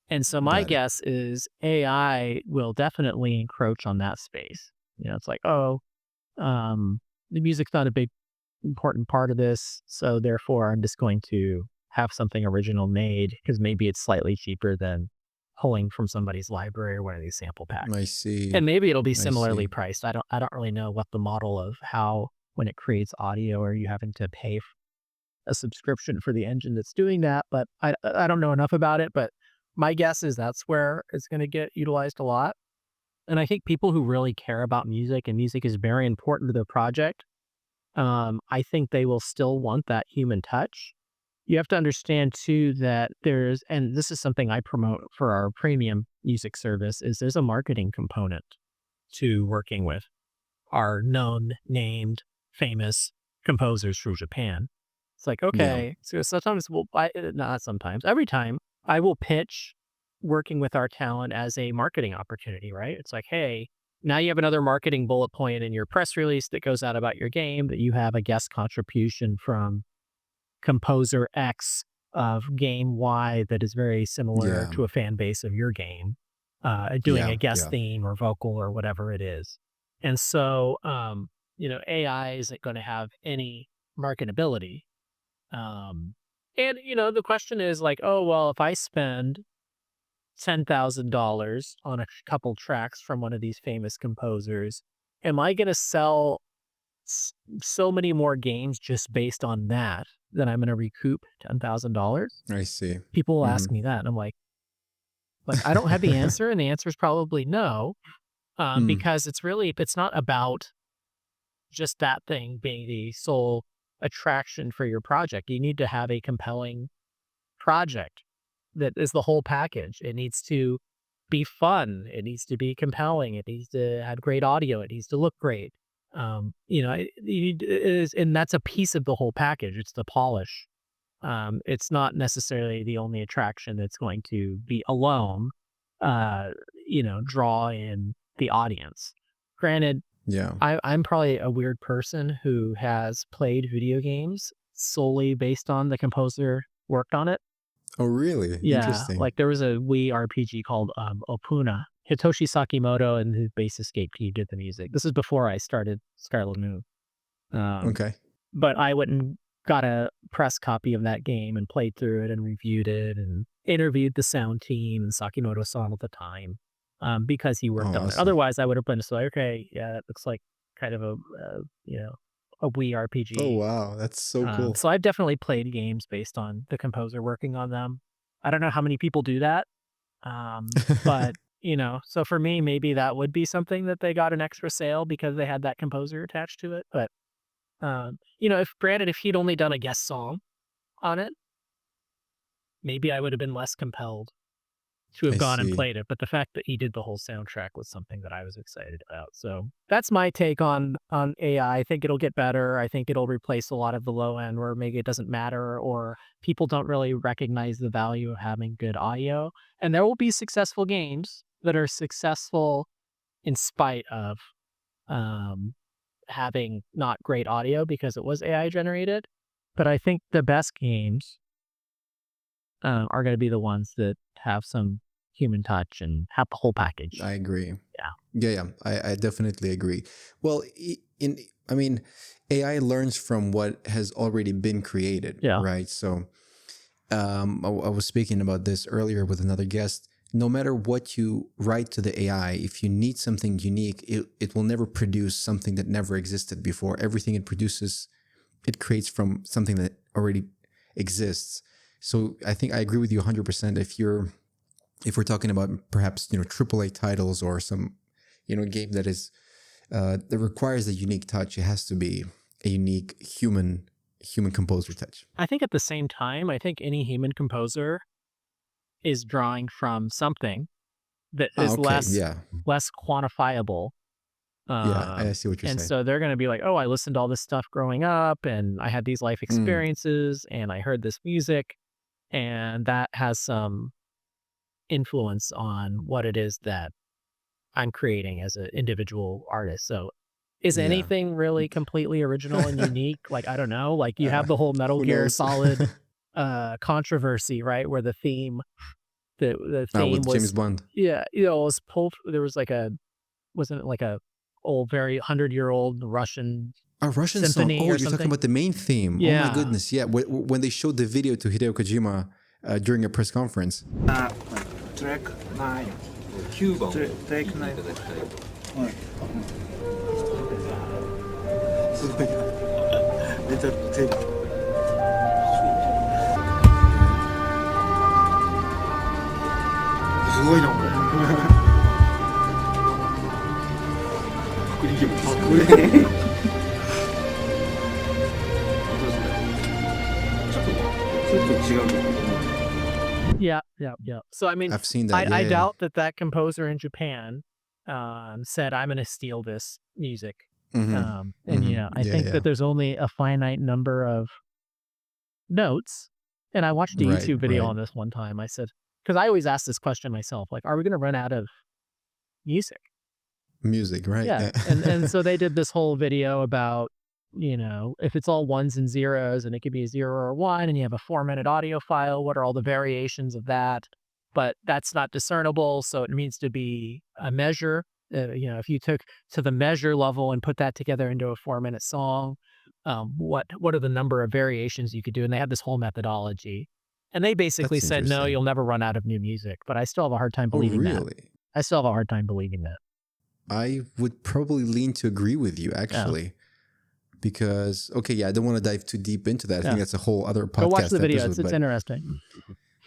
S1: And so my
S2: Got it.
S1: guess is AI will definitely encroach on that space. It's like, oh, the music's not a big important part of this, so therefore I'm just going to have something original made because maybe it's slightly cheaper than pulling from somebody's library or one of these sample packs.
S2: I see.
S1: And maybe it'll be
S2: I
S1: similarly
S2: see.
S1: priced. I don't really know what the model of how when it creates audio, are you having to pay a subscription for the engine that's doing that, but I don't know enough about it, but my guess is that's where it's gonna get utilized a lot. And I think people who really care about music and music is very important to their project, I think they will still want that human touch. You have to understand too that and this is something I promote for our premium music service, is there's a marketing component to working with our known, named, famous composers from Japan. It's like,
S2: Yeah.
S1: okay, so sometimes not sometimes, every time I will pitch working with our talent as a marketing opportunity, right? It's like, hey, now you have another marketing bullet point in your press release that goes out about your game that you have a guest contribution from composer X of game Y that is very similar
S2: Yeah.
S1: to a fan base of your game, doing
S2: Yeah.
S1: a guest
S2: Yeah.
S1: theme or vocal or whatever it is. And so, AI isn't going to have any marketability. Um, And, the question is like, oh, well, if I spend $10,000 on a couple tracks from one of these famous composers, am I going to sell s- so many more games just based on that than I'm going to recoup $10,000?
S2: I see.
S1: People will
S2: Hmm.
S1: ask me that. And I'm like, I don't have the answer. And the answer is probably no,
S2: Mm,
S1: because it's not about just that thing being the sole attraction for your project. You need to have a compelling project that is the whole package. It needs to be fun. It needs to be compelling. It needs to have great audio. It needs to look great. It is, and that's a piece of the whole package. It's the polish. It's not necessarily the only attraction that's going to be alone, uh, draw in the audience. Granted,
S2: yeah.
S1: I'm probably a weird person who has played video games solely based on the composer worked on it.
S2: Oh, really?
S1: Yeah,
S2: Interesting.
S1: like there was a Wii RPG called Opuna. Hitoshi Sakimoto and his bass escape he did the music. This is before I started Scarlet Moon. Um,
S2: Okay.
S1: but I went and got a press copy of that game and played through it and reviewed it and interviewed the sound team and Sakimoto-san at the time, because he
S2: Oh,
S1: worked on it.
S2: awesome.
S1: Otherwise, I would have been just like, okay, yeah, it looks like kind of a Wii
S2: Oh,
S1: RPG.
S2: wow. That's so cool.
S1: So I've definitely played games based on the composer working on them. I don't know how many people do that, but so for me, maybe that would be something that they got an extra sale because they had that composer attached to it. But if he'd only done a guest song on it, maybe I would have been less compelled to have
S2: I
S1: gone and
S2: see.
S1: played it. But the fact that he did the whole soundtrack was something that I was excited about. So that's my take on AI. I think it'll get better. I think it'll replace a lot of the low end where maybe it doesn't matter or people don't really recognize the value of having good audio. And there will be successful games that are successful in spite of um, having not great audio because it was AI generated. But I think the best games are going to be the ones that have some human touch and have the whole package.
S2: I agree.
S1: Yeah.
S2: Yeah, yeah. I definitely agree. Well, I mean, AI learns from what has already been created,
S1: Yeah.
S2: right? So, I was speaking about this earlier with another guest. No matter what you write to the AI, if you need something unique, it will never produce something that never existed before. Everything it produces, it creates from something that already exists. So I think I agree with you 100%. If we're talking about perhaps AAA titles or some game that is that requires a unique touch, it has to be a unique human composer touch.
S1: I think at the same time, I think any human composer is drawing from something that
S2: Ah,
S1: is
S2: okay,
S1: less quantifiable.
S2: yeah, I see what you're
S1: And
S2: saying.
S1: so they're going to be like, oh, I listened to all this stuff growing up and I had these life
S2: Mm,
S1: experiences and I heard this music and that has some influence on what it is that I'm creating as an individual artist. So is
S2: yeah,
S1: anything really completely original and unique? Like, I don't know, like you have
S2: uh,
S1: the whole Metal
S2: who
S1: Gear
S2: knows?
S1: Solid controversy, right? Where the theme
S2: With James
S1: was,
S2: Bond.
S1: yeah, it was pulled. There was like wasn't it like a old, very 100-year-old Russian
S2: A Russian song.
S1: symphony
S2: Oh,
S1: or
S2: you're talking
S1: something?
S2: about the main theme. Oh my
S1: Yeah.
S2: goodness, yeah. When they showed the video to Hideo Kojima during a press conference.
S3: トラック9
S4: 9番を
S3: トラ
S4: 聞いてい
S3: ック9
S4: ただきたいと。
S3: はいすごいなめっちゃ手がすごいなこれ
S4: 確認ゲームです。
S3: あこれちょっと違うけど
S1: Yeah, yeah, yeah. So I mean,
S2: I've seen that.
S1: I
S2: Yeah, yeah,
S1: doubt that composer in Japan said, "I'm going to steal this music."
S2: yeah.
S1: And I
S2: Yeah,
S1: think
S2: yeah.
S1: that there's only a finite number of notes. And I watched a
S2: Right,
S1: YouTube video
S2: right.
S1: on this one time. I said, because I always ask this question myself, like, are we going to run out of music?
S2: Music, right?
S1: Yeah.
S2: Yeah.
S1: And so they did this whole video about, if it's all ones and zeros and it could be a 0 or 1 and you have a 4-minute audio file, what are all the variations of that? But that's not discernible, so it needs to be a measure. If you took to the measure level and put that together into a 4-minute song, what are the number of variations you could do, and they had this whole methodology. And they basically
S2: That's
S1: said, no,
S2: interesting.
S1: you'll never run out of new music. But I still have a hard time
S2: Oh,
S1: believing that.
S2: really?
S1: I still have a hard time believing that.
S2: I would probably lean to agree with you,
S1: Yeah.
S2: actually, because okay, yeah, I don't want to dive too deep into that. I think
S1: Yeah.
S2: that's a whole other
S1: Go watch the
S2: podcast
S1: video.
S2: episode.
S1: It's
S2: But
S1: interesting.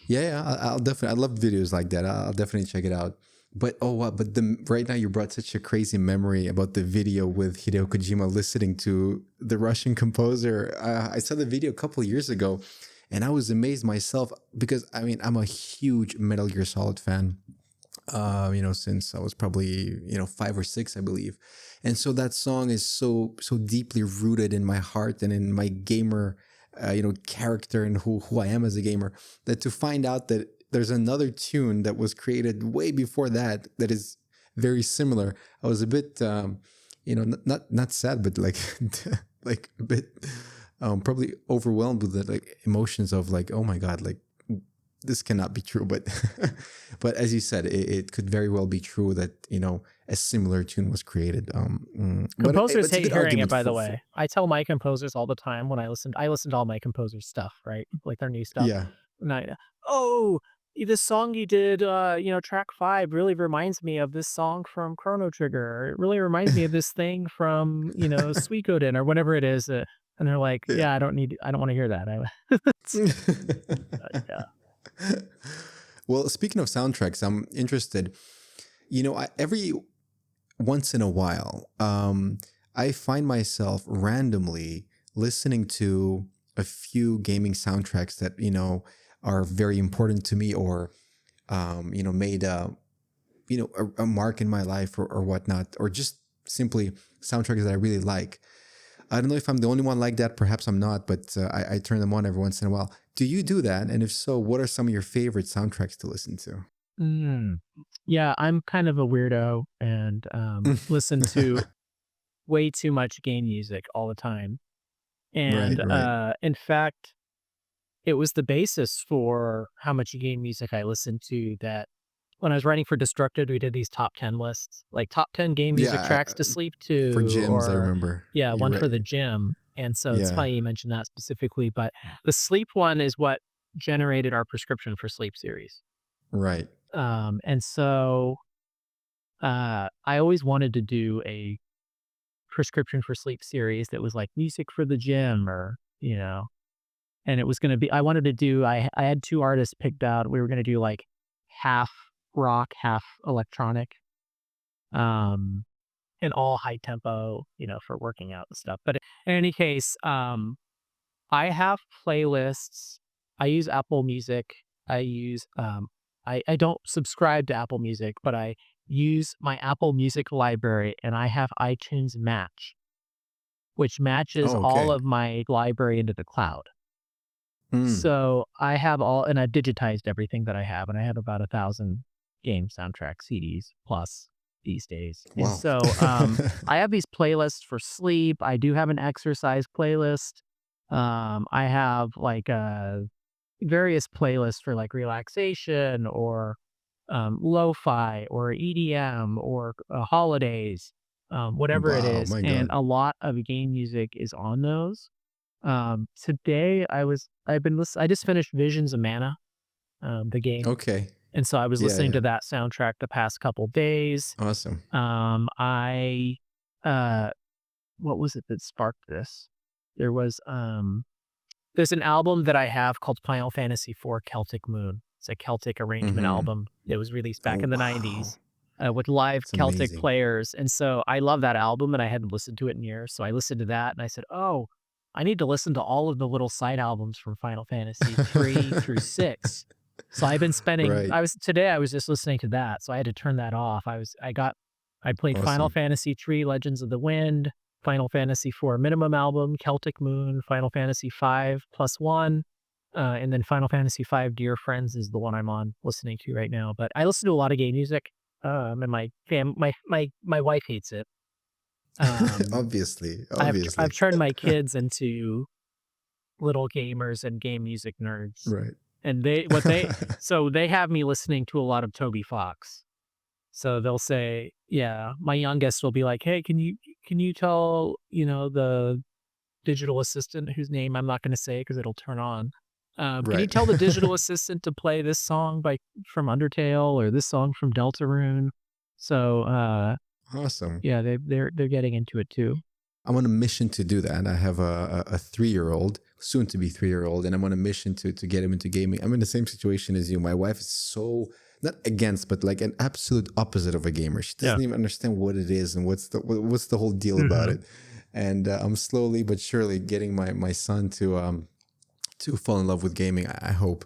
S2: yeah, I'll definitely. I love videos like that. I'll definitely check it out. But oh, what? But right now you brought such a crazy memory about the video with Hideo Kojima listening to the Russian composer. I saw the video a couple of years ago, and I was amazed myself because I mean I'm a huge Metal Gear Solid fan. Since I was probably 5 or 6, I believe, and so that song is so deeply rooted in my heart and in my gamer, character and who I am as a gamer. That to find out that there's another tune that was created way before that is very similar, I was a bit, not sad, but like like a bit, probably overwhelmed with the like emotions of like, oh my god, like this cannot be true, but but as you said, it could very well be true that a similar tune was created. But
S1: Composers
S2: it's a
S1: hate
S2: good
S1: hearing it,
S2: argument
S1: by the
S2: for
S1: way. I tell my composers all the time when I listen to all my composers' stuff, right? Like their new stuff.
S2: yeah.
S1: And oh, this song you did, track 5 really reminds me of this song from Chrono Trigger. Or it really reminds me of this thing from, Suikoden or whatever it is. And they're like,
S2: Yeah.
S1: yeah, I don't want to hear that. Yeah.
S2: Well, speaking of soundtracks, I'm interested. Every once in a while, I find myself randomly listening to a few gaming soundtracks that are very important to me, or made a mark in my life, or whatnot, or just simply soundtracks that I really like. I don't know if I'm the only one like that. Perhaps I'm not, but I turn them on every once in a while. Do you do that? And if so, what are some of your favorite soundtracks to listen to?
S1: Mm. Yeah, I'm kind of a weirdo and listen to way too much game music all the time.
S2: Right,
S1: And
S2: right.
S1: in fact, it was the basis for how much game music I listened to that when I was writing for Destructed, we did these top 10 lists, like top 10 game music
S2: Yeah,
S1: tracks to sleep
S2: for
S1: to,
S2: gyms, I
S1: or
S2: remember.
S1: yeah,
S2: You
S1: one for the
S2: right.
S1: gym. And so it's
S2: Yeah,
S1: funny you mentioned that specifically, but the sleep one is what generated our prescription for sleep series.
S2: right.
S1: And so I always wanted to do a prescription for sleep series that was like music for the gym or, and it was going to be, I wanted to do, I had 2 artists picked out. We were going to do like half rock, half electronic, um, and all high tempo, for working out and stuff. But in any case, I have playlists. I use Apple Music. I use, I don't subscribe to Apple Music, but I use my Apple Music library and I have iTunes Match, which matches
S2: Oh,
S1: all
S2: okay.
S1: of my library into the cloud.
S2: Mm.
S1: So I have all, and I've digitized everything that I have, and I have about 1,000 game soundtrack CDs plus these days. And
S2: Wow.
S1: so I have these playlists for sleep. I do have an exercise playlist. I have like various playlists for like relaxation or lo-fi or EDM or holidays, whatever it
S2: Wow,
S1: is.
S2: my
S1: And
S2: God.
S1: a lot of game music is on those. Today I just finished Visions of Mana, the game.
S2: Okay.
S1: And so I was
S2: Yeah,
S1: listening
S2: yeah.
S1: to that soundtrack the past couple days.
S2: Awesome.
S1: I uh what was it that sparked this? There was there's an album that I have called Final Fantasy IV Celtic Moon. It's a Celtic arrangement
S2: Mm-hmm.
S1: album. It was released back
S2: Oh,
S1: in the
S2: wow.
S1: 90s with live
S2: It's
S1: Celtic
S2: amazing.
S1: players. And so I love that album and I hadn't listened to it in years. So I listened to that and I said, oh, I need to listen to all of the little side albums from Final Fantasy 3 through 6. So I've been spending,
S2: Right.
S1: today I was just listening to that. So I had to turn that off. I played Final
S2: Awesome.
S1: Fantasy 3 Legends of the Wind, Final Fantasy 4 Minimum Album, Celtic Moon, Final Fantasy 5 Plus One, and then Final Fantasy 5 Dear Friends is the one I'm on listening to right now. But I listen to a lot of game music, and my wife hates it.
S2: Obviously,
S1: I've
S2: obviously.
S1: turned my kids into little gamers and game music nerds,
S2: Right.
S1: and so they have me listening to a lot of Toby Fox. So they'll say, yeah, my youngest will be like, hey, can you tell, the digital assistant whose name I'm not going to say because it'll turn on. Can you
S2: Right.
S1: tell the digital assistant to play this song from Undertale or this song from Deltarune? So
S2: Awesome.
S1: yeah, they're getting into it too.
S2: I'm on a mission to do that. I have a 3-year-old, soon to be 3-year-old, and I'm on a mission to get him into gaming. I'm in the same situation as you. My wife is so not against, but like an absolute opposite of a gamer. She
S1: Yeah.
S2: doesn't even understand what it is and what's the whole deal about it. And I'm slowly but surely getting my son to fall in love with gaming. I hope.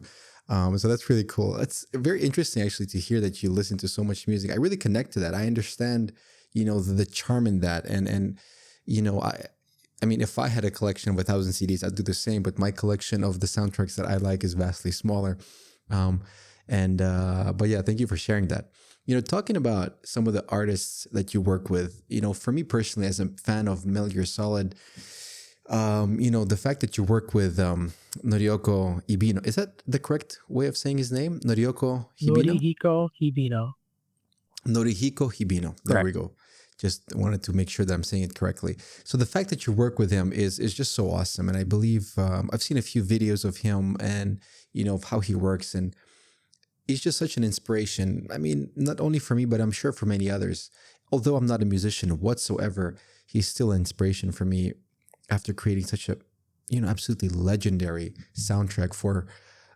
S2: So that's really cool. It's very interesting actually to hear that you listen to so much music. I really connect to that. I understand, the charm in that, and I mean, if I had a collection of 1,000 CDs, I'd do the same. But my collection of the soundtracks that I like is vastly smaller. But yeah, thank you for sharing that. Talking about some of the artists that you work with, for me personally, as a fan of Metal Gear Solid, the fact that you work with Norihiko Hibino, is that the correct way of saying his name? Norihiko Hibino?
S1: Norihiko Hibino.
S2: Norihiko Hibino. There we
S1: Correct.
S2: go. Just wanted to make sure that I'm saying it correctly. So the fact that you work with him is just so awesome. And I believe I've seen a few videos of him and, of how he works. And he's just such an inspiration. I mean, not only for me, but I'm sure for many others. Although I'm not a musician whatsoever, he's still an inspiration for me after creating such a, absolutely legendary soundtrack for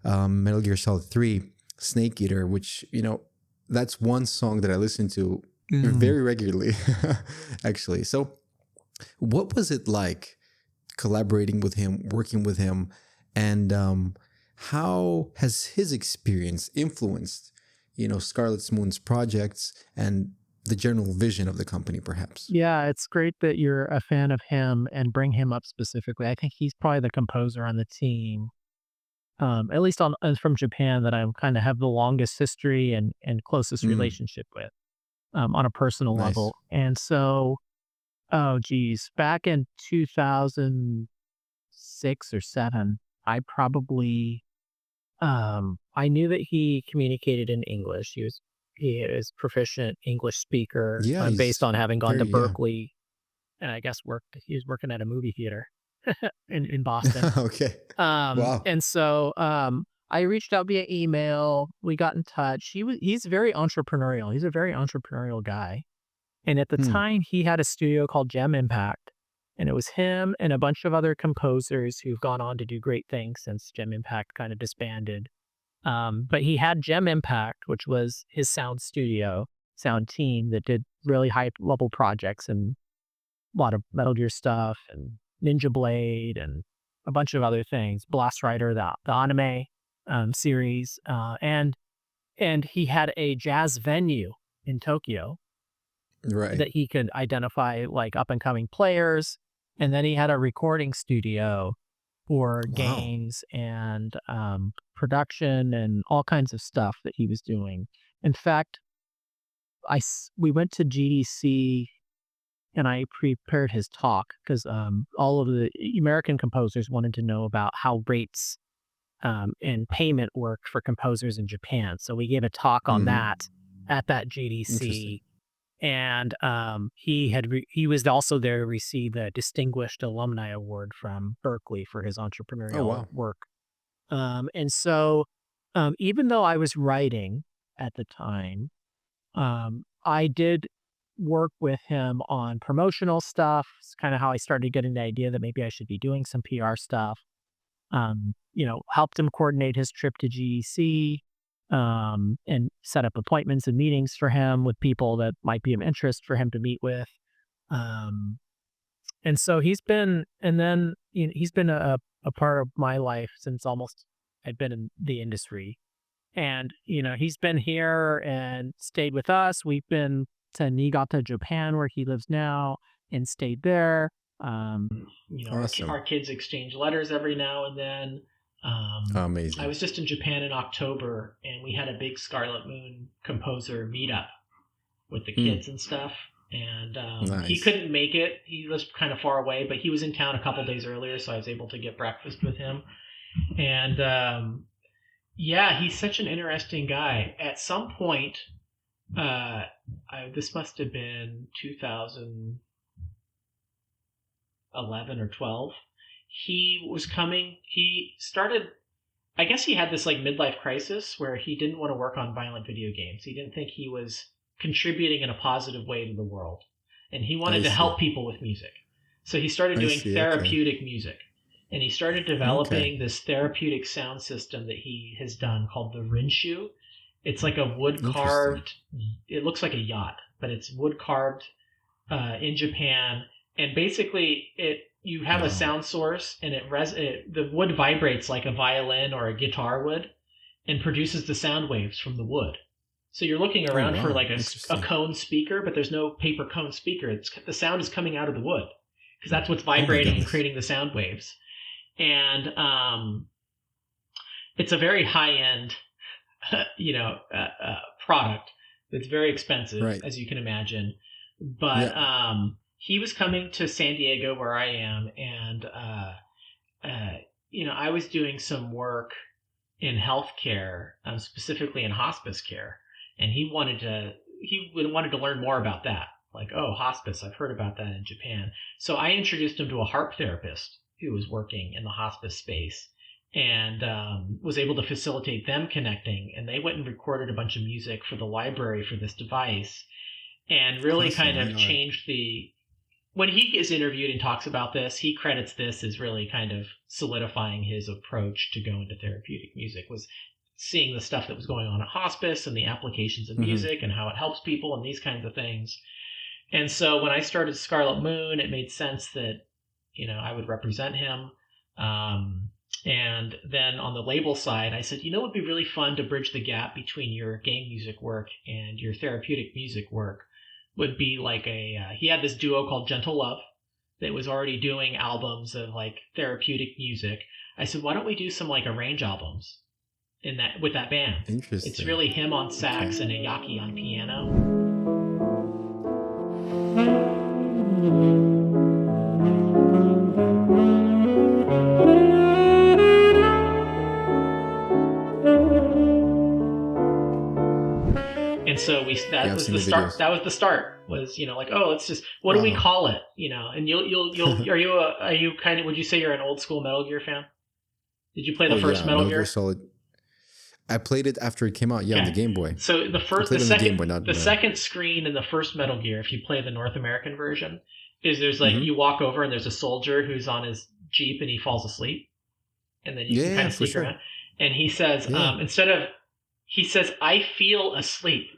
S2: Metal Gear Solid 3, Snake Eater, which, that's one song that I listen to very regularly, actually. So what was it like collaborating with him, working with him, and how has his experience influenced, Scarlet Moon's projects and the general vision of the company, perhaps?
S1: Yeah, it's great that you're a fan of him and bring him up specifically. I think he's probably the composer on the team, at least from Japan, that I kind of have the longest history and closest
S2: Mm,
S1: relationship with, on a personal
S2: nice.
S1: level. And so, oh geez, back in 2006 or seven, I probably I knew that he communicated in English. He is proficient English speaker,
S2: Yeah,
S1: based
S2: he's
S1: on having gone to
S2: very, yeah.
S1: Berkeley, and I guess he was working at a movie theater in Boston.
S2: Okay. Wow.
S1: And so I reached out via email. We got in touch. He's very entrepreneurial. He's a very entrepreneurial guy. And at the
S2: Hmm.
S1: time, he had a studio called Gem Impact. And it was him and a bunch of other composers who've gone on to do great things since Gem Impact kind of disbanded. But he had Gem Impact, which was his sound team that did really high level projects and a lot of Metal Gear stuff and Ninja Blade and a bunch of other things. Blast Rider, the anime series, and he had a jazz venue in Tokyo
S2: Right.
S1: that he could identify like up and coming players, and then he had a recording studio for
S2: Wow.
S1: games and production and all kinds of stuff that he was doing. In fact, we went to GDC and I prepared his talk because all of the American composers wanted to know about how rates and payment work for composers in Japan. So we gave a talk on
S2: Hmm.
S1: that at that
S2: Interesting.
S1: GDC, and he was also there to receive the Distinguished Alumni Award from Berkeley for his
S2: Oh,
S1: entrepreneurial
S2: wow.
S1: work. And so, even though I was writing at the time, I did work with him on promotional stuff. It's kind of how I started getting the idea that maybe I should be doing some PR stuff. Helped him coordinate his trip to GEC, and set up appointments and meetings for him with people that might be of interest for him to meet with. Um, and so he's been a part of my life since almost I'd been in the industry. And, he's been here and stayed with us. We've been to Niigata, Japan, where he lives now, and stayed there. Our
S2: Awesome.
S1: kids exchange letters every now and then. I
S2: Amazing.
S1: was just in Japan in October, and we had a big Scarlet Moon composer meetup with the
S2: Hmm.
S1: kids and stuff. And he
S2: Nice.
S1: couldn't make it. He was kind of far away, but he was in town a couple days earlier, so I was able to get breakfast with him. And yeah, he's such an interesting guy. At some point, this must have been 2011 or 12. he started, I guess he had this like midlife crisis where he didn't want to work on violent video games. He didn't think he was contributing in a positive way to the world. And he wanted
S2: I
S1: to
S2: see.
S1: help people with music. So he started
S2: I
S1: doing
S2: see. Okay.
S1: therapeutic music. And he started
S2: Okay.
S1: developing this therapeutic sound system that he has done called the Rinshu. It's like a wood
S2: Interesting.
S1: carved, it looks like a yacht, but it's wood carved in Japan. And basically, you have a
S2: Wow.
S1: sound source, and the wood vibrates like a violin or a guitar would, and produces the sound waves from the wood. So you're looking
S2: Oh,
S1: around for
S2: wow.
S1: like a
S2: Interesting.
S1: cone speaker, but there's no paper cone speaker. The sound is coming out of the wood because that's what's
S2: Oh my
S1: vibrating and
S2: goodness.
S1: creating the sound waves. And it's a very high end, product that's very expensive,
S2: Right.
S1: as you can imagine. But
S2: Yeah.
S1: he was coming to San Diego, where I am, and I was doing some work in healthcare, specifically in hospice care, and he wanted to learn more about that. Like, oh, hospice, I've heard about that in Japan. So I introduced him to a harp therapist who was working in the hospice space, and was able to facilitate them connecting. And they went and recorded a bunch of music for the library for this device, and really
S2: Awesome.
S1: kind
S2: Right
S1: of
S2: on.
S1: changed the. When he is interviewed and talks about this, he credits this as really kind of solidifying his approach to go into therapeutic music, was seeing the stuff that was going on at hospice and the applications of
S2: Hmm.
S1: music and how it helps people and these kinds of things. And so when I started Scarlet Moon, it made sense that, I would represent him. And then on the label side, I said, it would be really fun to bridge the gap between your game music work and your therapeutic music work. Would be like he had this duo called Gentle Love that was already doing albums of like therapeutic music. I said, why don't we do some like arrange albums in that with that band? It's
S2: Interesting.
S1: really him on
S2: Okay.
S1: sax and Ayaki on piano. And so
S2: Yeah,
S1: that
S2: I've
S1: was
S2: seen
S1: the
S2: the
S1: start.
S2: videos.
S1: That was the start. Was like, oh, let's just, what do we
S2: Wow.
S1: call it? And you'll are you kind of, would you say you're an old school Metal Gear fan? Did you play the
S2: Oh
S1: first
S2: yeah,
S1: Metal
S2: Metal Gear
S1: Gear?
S2: Solid. I played it after it came out. Yeah, on the
S1: Okay.
S2: Game Boy.
S1: So
S2: I played on the Game Boy, not
S1: the
S2: the.
S1: second screen in the first Metal Gear, if you play the North American version, is there's like,
S2: Hmm.
S1: you walk over and there's a soldier who's on his Jeep and he falls asleep, and then you can
S2: Yeah,
S1: kind
S2: yeah,
S1: of
S2: for
S1: sneak
S2: sure.
S1: around. And he says,
S2: Yeah.
S1: he says, I feel asleep,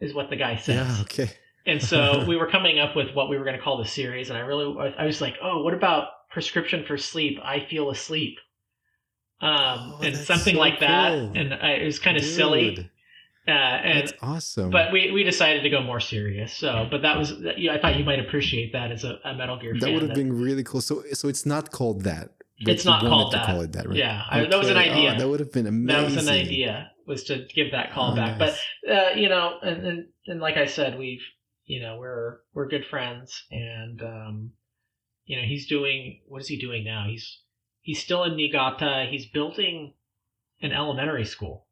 S1: is what the guy
S2: Yeah.
S1: says.
S2: Okay.
S1: And so we were coming up with what we were going to call the series, and I was like, oh, what about prescription for sleep? I feel asleep,
S2: Oh,
S1: and
S2: that's
S1: something
S2: so
S1: like that.
S2: cool,
S1: And it was kind of silly,
S2: dude.
S1: and
S2: That's awesome.
S1: but we decided to go more serious. So, but that was, I thought you might appreciate that as a Metal Gear
S2: That would
S1: fan.
S2: have
S1: That
S2: been really cool. So it's not called that,
S1: it's
S2: but you
S1: not
S2: wanted
S1: called
S2: to call
S1: that.
S2: it that, right?
S1: Yeah, that was an
S2: Okay. Oh,
S1: idea.
S2: that would have been
S1: That was an
S2: amazing.
S1: idea, was to give that call
S2: Oh,
S1: back. But
S2: nice.
S1: and like I said, we're good friends, and he's doing, what is he doing now? He's still in Niigata. He's building an elementary school.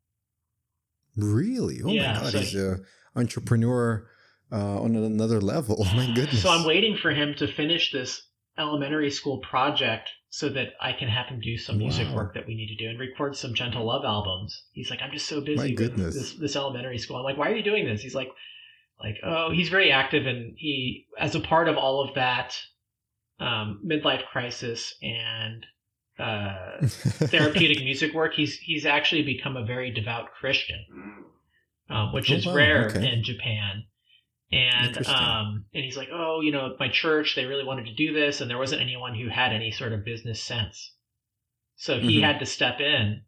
S2: Really? Oh my
S1: Yeah,
S2: God,
S1: so
S2: he's a entrepreneur on another level. Oh my
S1: so I'm
S2: goodness.
S1: waiting for him to finish this elementary school project so that I can have him do some music
S2: Wow.
S1: work that we need to do and record some Gentle Love albums. He's like, I'm just so
S2: My
S1: busy with
S2: goodness.
S1: this elementary school. I'm like, why are you doing this? He's like, oh, he's very active, and he, as a part of all of that midlife crisis and therapeutic music work, he's actually become a very devout Christian, which
S2: Oh
S1: is
S2: wow.
S1: rare
S2: Okay.
S1: in Japan.
S2: Interesting.
S1: And he's like, oh, my church, they really wanted to do this, and there wasn't anyone who had any sort of business sense, so he
S2: Hmm.
S1: had to step in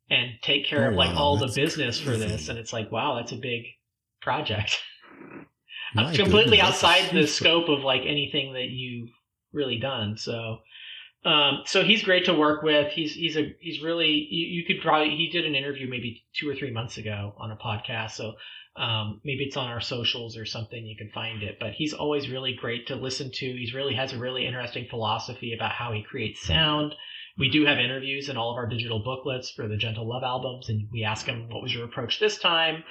S1: and take care
S2: Oh
S1: of like
S2: wow,
S1: all the
S2: that's
S1: business for this. And
S2: crazy.
S1: it's like, wow, that's a big project.
S2: My
S1: Completely
S2: goodness, that's a
S1: outside the
S2: huge.
S1: scope of like anything that you've really done. So he's great to work with. He's really, you could probably, he did an interview maybe 2 or 3 months ago on a podcast. So maybe it's on our socials or something, you can find it. But he's always really great to listen to. He's really has a really interesting philosophy about how he creates sound. We do have interviews in all of our digital booklets for the Gentle Love albums, and we ask him, what was your approach this time?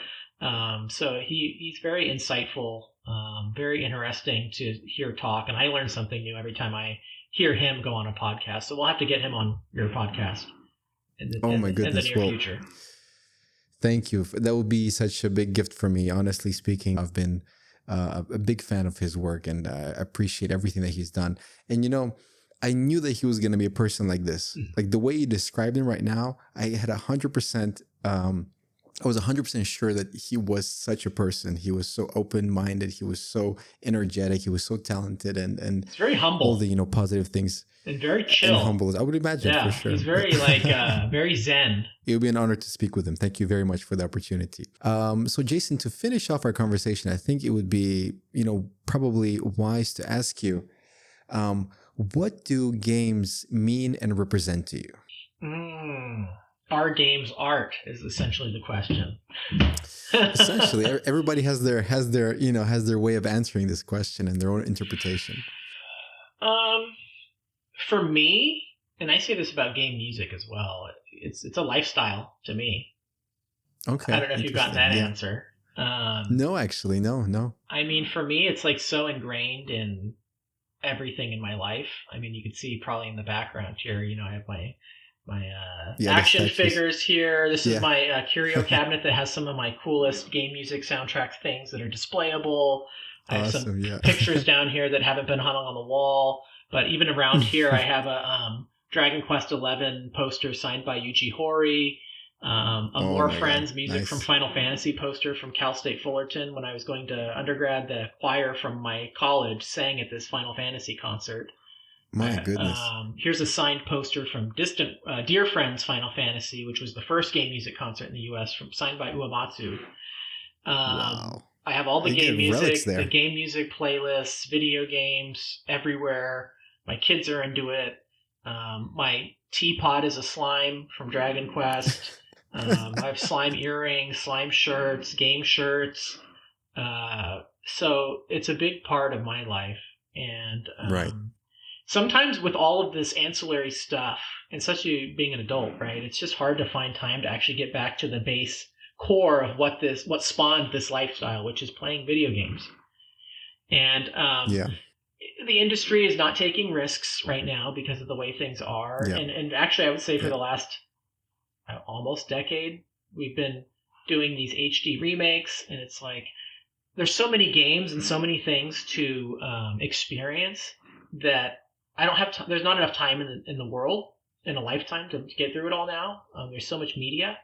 S1: So he's very insightful, very interesting to hear talk, and I learn something new every time I hear him go on a podcast. So we'll have to get him on your podcast
S2: Oh my
S1: in the
S2: goodness.
S1: near
S2: Well,
S1: future.
S2: thank you. That would be such a big gift for me. Honestly speaking, I've been a big fan of his work, and I appreciate everything that he's done. And I knew that he was going to be a person like this. Like the way you described him right now, I had 100%. I was 100% sure that he was such a person. He was so open-minded. He was so energetic. He was so talented, and
S1: He's very humble.
S2: all the positive things.
S1: And very chill.
S2: And humble, I would imagine, for sure.
S1: He's very very zen.
S2: It would be an honor to speak with him. Thank you very much for the opportunity. So Jayson, to finish off our conversation, I think it would be, probably wise to ask you, what do games mean and represent to you?
S1: Are games art is essentially the question.
S2: Essentially, everybody has their way of answering this question and their own interpretation.
S1: For me, and I say this about game music as well, it's a lifestyle to me.
S2: Okay.
S1: I don't know if you've gotten that answer.
S2: No, actually, no.
S1: I mean, for me, it's like so ingrained in everything in my life. I mean, you can see probably in the background here, I have my action figures here. This is my curio cabinet that has some of my coolest game music soundtrack things that are displayable. I have some pictures down here that haven't been hung on the wall. But even around here, I have a Dragon Quest XI poster signed by Yuji Horii, a More Friends music from Final Fantasy poster from Cal State Fullerton. When I was going to undergrad, the choir from my college sang at this Final Fantasy concert.
S2: My goodness.
S1: Here's a signed poster from Dear Friends Final Fantasy, which was the first game music concert in the U.S. signed by Uematsu.
S2: Wow.
S1: I have all the game music, the game music playlists, video games everywhere. My kids are into it. My teapot is a slime from Dragon Quest. I have slime earrings, slime shirts, game shirts. So it's a big part of my life. And sometimes with all of this ancillary stuff, and especially being an adult, right, it's just hard to find time to actually get back to the base core of what spawned this lifestyle, which is playing video games. And the industry is not taking risks right now because of the way things are. And actually, I would say for the last almost decade, we've been doing these HD remakes, and it's like there's so many games and so many things to experience that I don't have. There's not enough time in the world in a lifetime to get through it all now. There's so much media.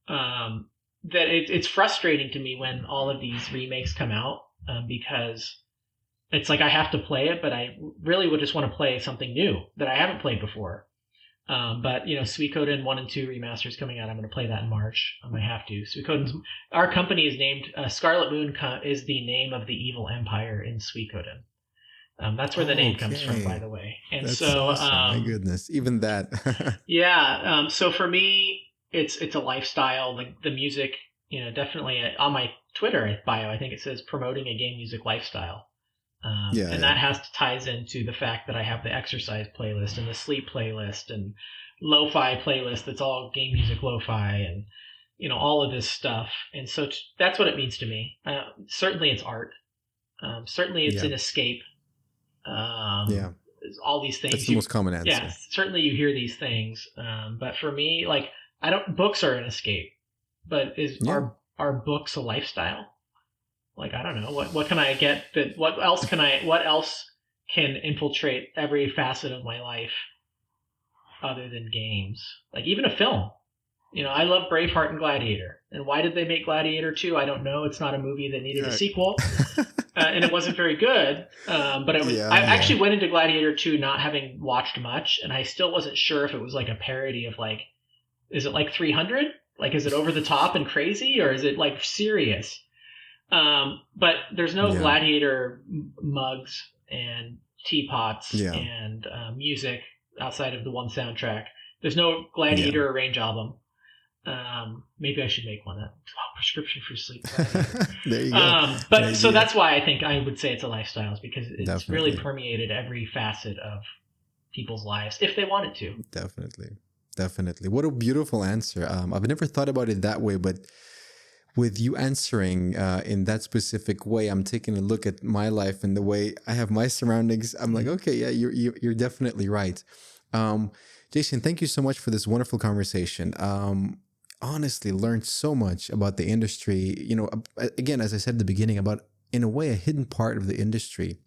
S1: That it's frustrating to me when all of these remakes come out because it's like I have to play it, but I really would just want to play something new that I haven't played before. But Suikoden 1 and 2 remasters coming out. I'm going to play that in March. I might have to. Our company is named Scarlet Moon is the name of the evil empire in Suikoden. That's where the name comes from, by the way. And
S2: that's
S1: so,
S2: awesome. My goodness, even that.
S1: So for me, it's a lifestyle. The music, definitely on my Twitter bio, I think it says promoting a game music lifestyle. That ties into the fact that I have the exercise playlist and the sleep playlist and lo-fi playlist that's all game music lo-fi and all of this stuff. And so that's what it means to me. Certainly it's art. Certainly it's an escape. All these things.
S2: That's the most common answer.
S1: Yeah, certainly you hear these things. But for me, books are an escape. But are books a lifestyle? I don't know. What can I get what else can infiltrate every facet of my life other than games? Even a film. I love Braveheart and Gladiator. And why did they make Gladiator 2? I don't know. It's not a movie that needed a sequel. And it wasn't very good. But it was. I actually went into Gladiator 2 not having watched much, and I still wasn't sure if it was a parody of is it 300? Is it over the top and crazy, or is it serious? But there's no Gladiator mugs and teapots and music outside of the one soundtrack. There's no Gladiator Arrange album. Maybe I should make one. Prescription for Sleep.
S2: There you go.
S1: But so that's why I think I would say it's a lifestyle, is because it's really permeated every facet of people's lives if they wanted to.
S2: Definitely. What a beautiful answer. I've never thought about it that way, but with you answering in that specific way, I'm taking a look at my life and the way I have my surroundings. I'm like, okay, yeah, you're definitely right. Um, Jayson, thank you so much for this wonderful conversation. Honestly, learned so much about the industry. Again, as I said at the beginning, about in a way a hidden part of the industry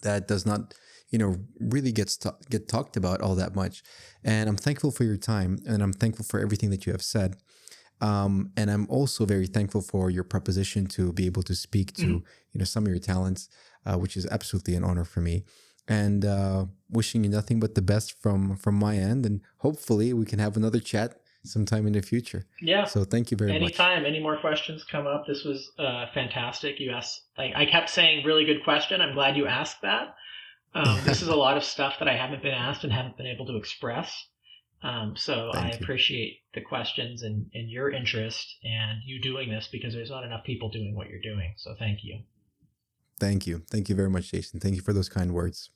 S2: that does not, really get talked about all that much. And I'm thankful for your time, and I'm thankful for everything that you have said. And I'm also very thankful for your proposition to be able to speak to, some of your talents, which is absolutely an honor for me. And wishing you nothing but the best from my end. And hopefully we can have another chat sometime in the future.
S1: Yeah.
S2: So thank you very much.
S1: Anytime, any more questions come up. This was fantastic. You asked, like I kept saying, really good question. I'm glad you asked that. This is a lot of stuff that I haven't been asked and haven't been able to express. So I
S2: Thank you.
S1: appreciate the questions and your interest and you doing this, because there's not enough people doing what you're doing. So thank you.
S2: Thank you. Thank you very much, Jayson. Thank you for those kind words.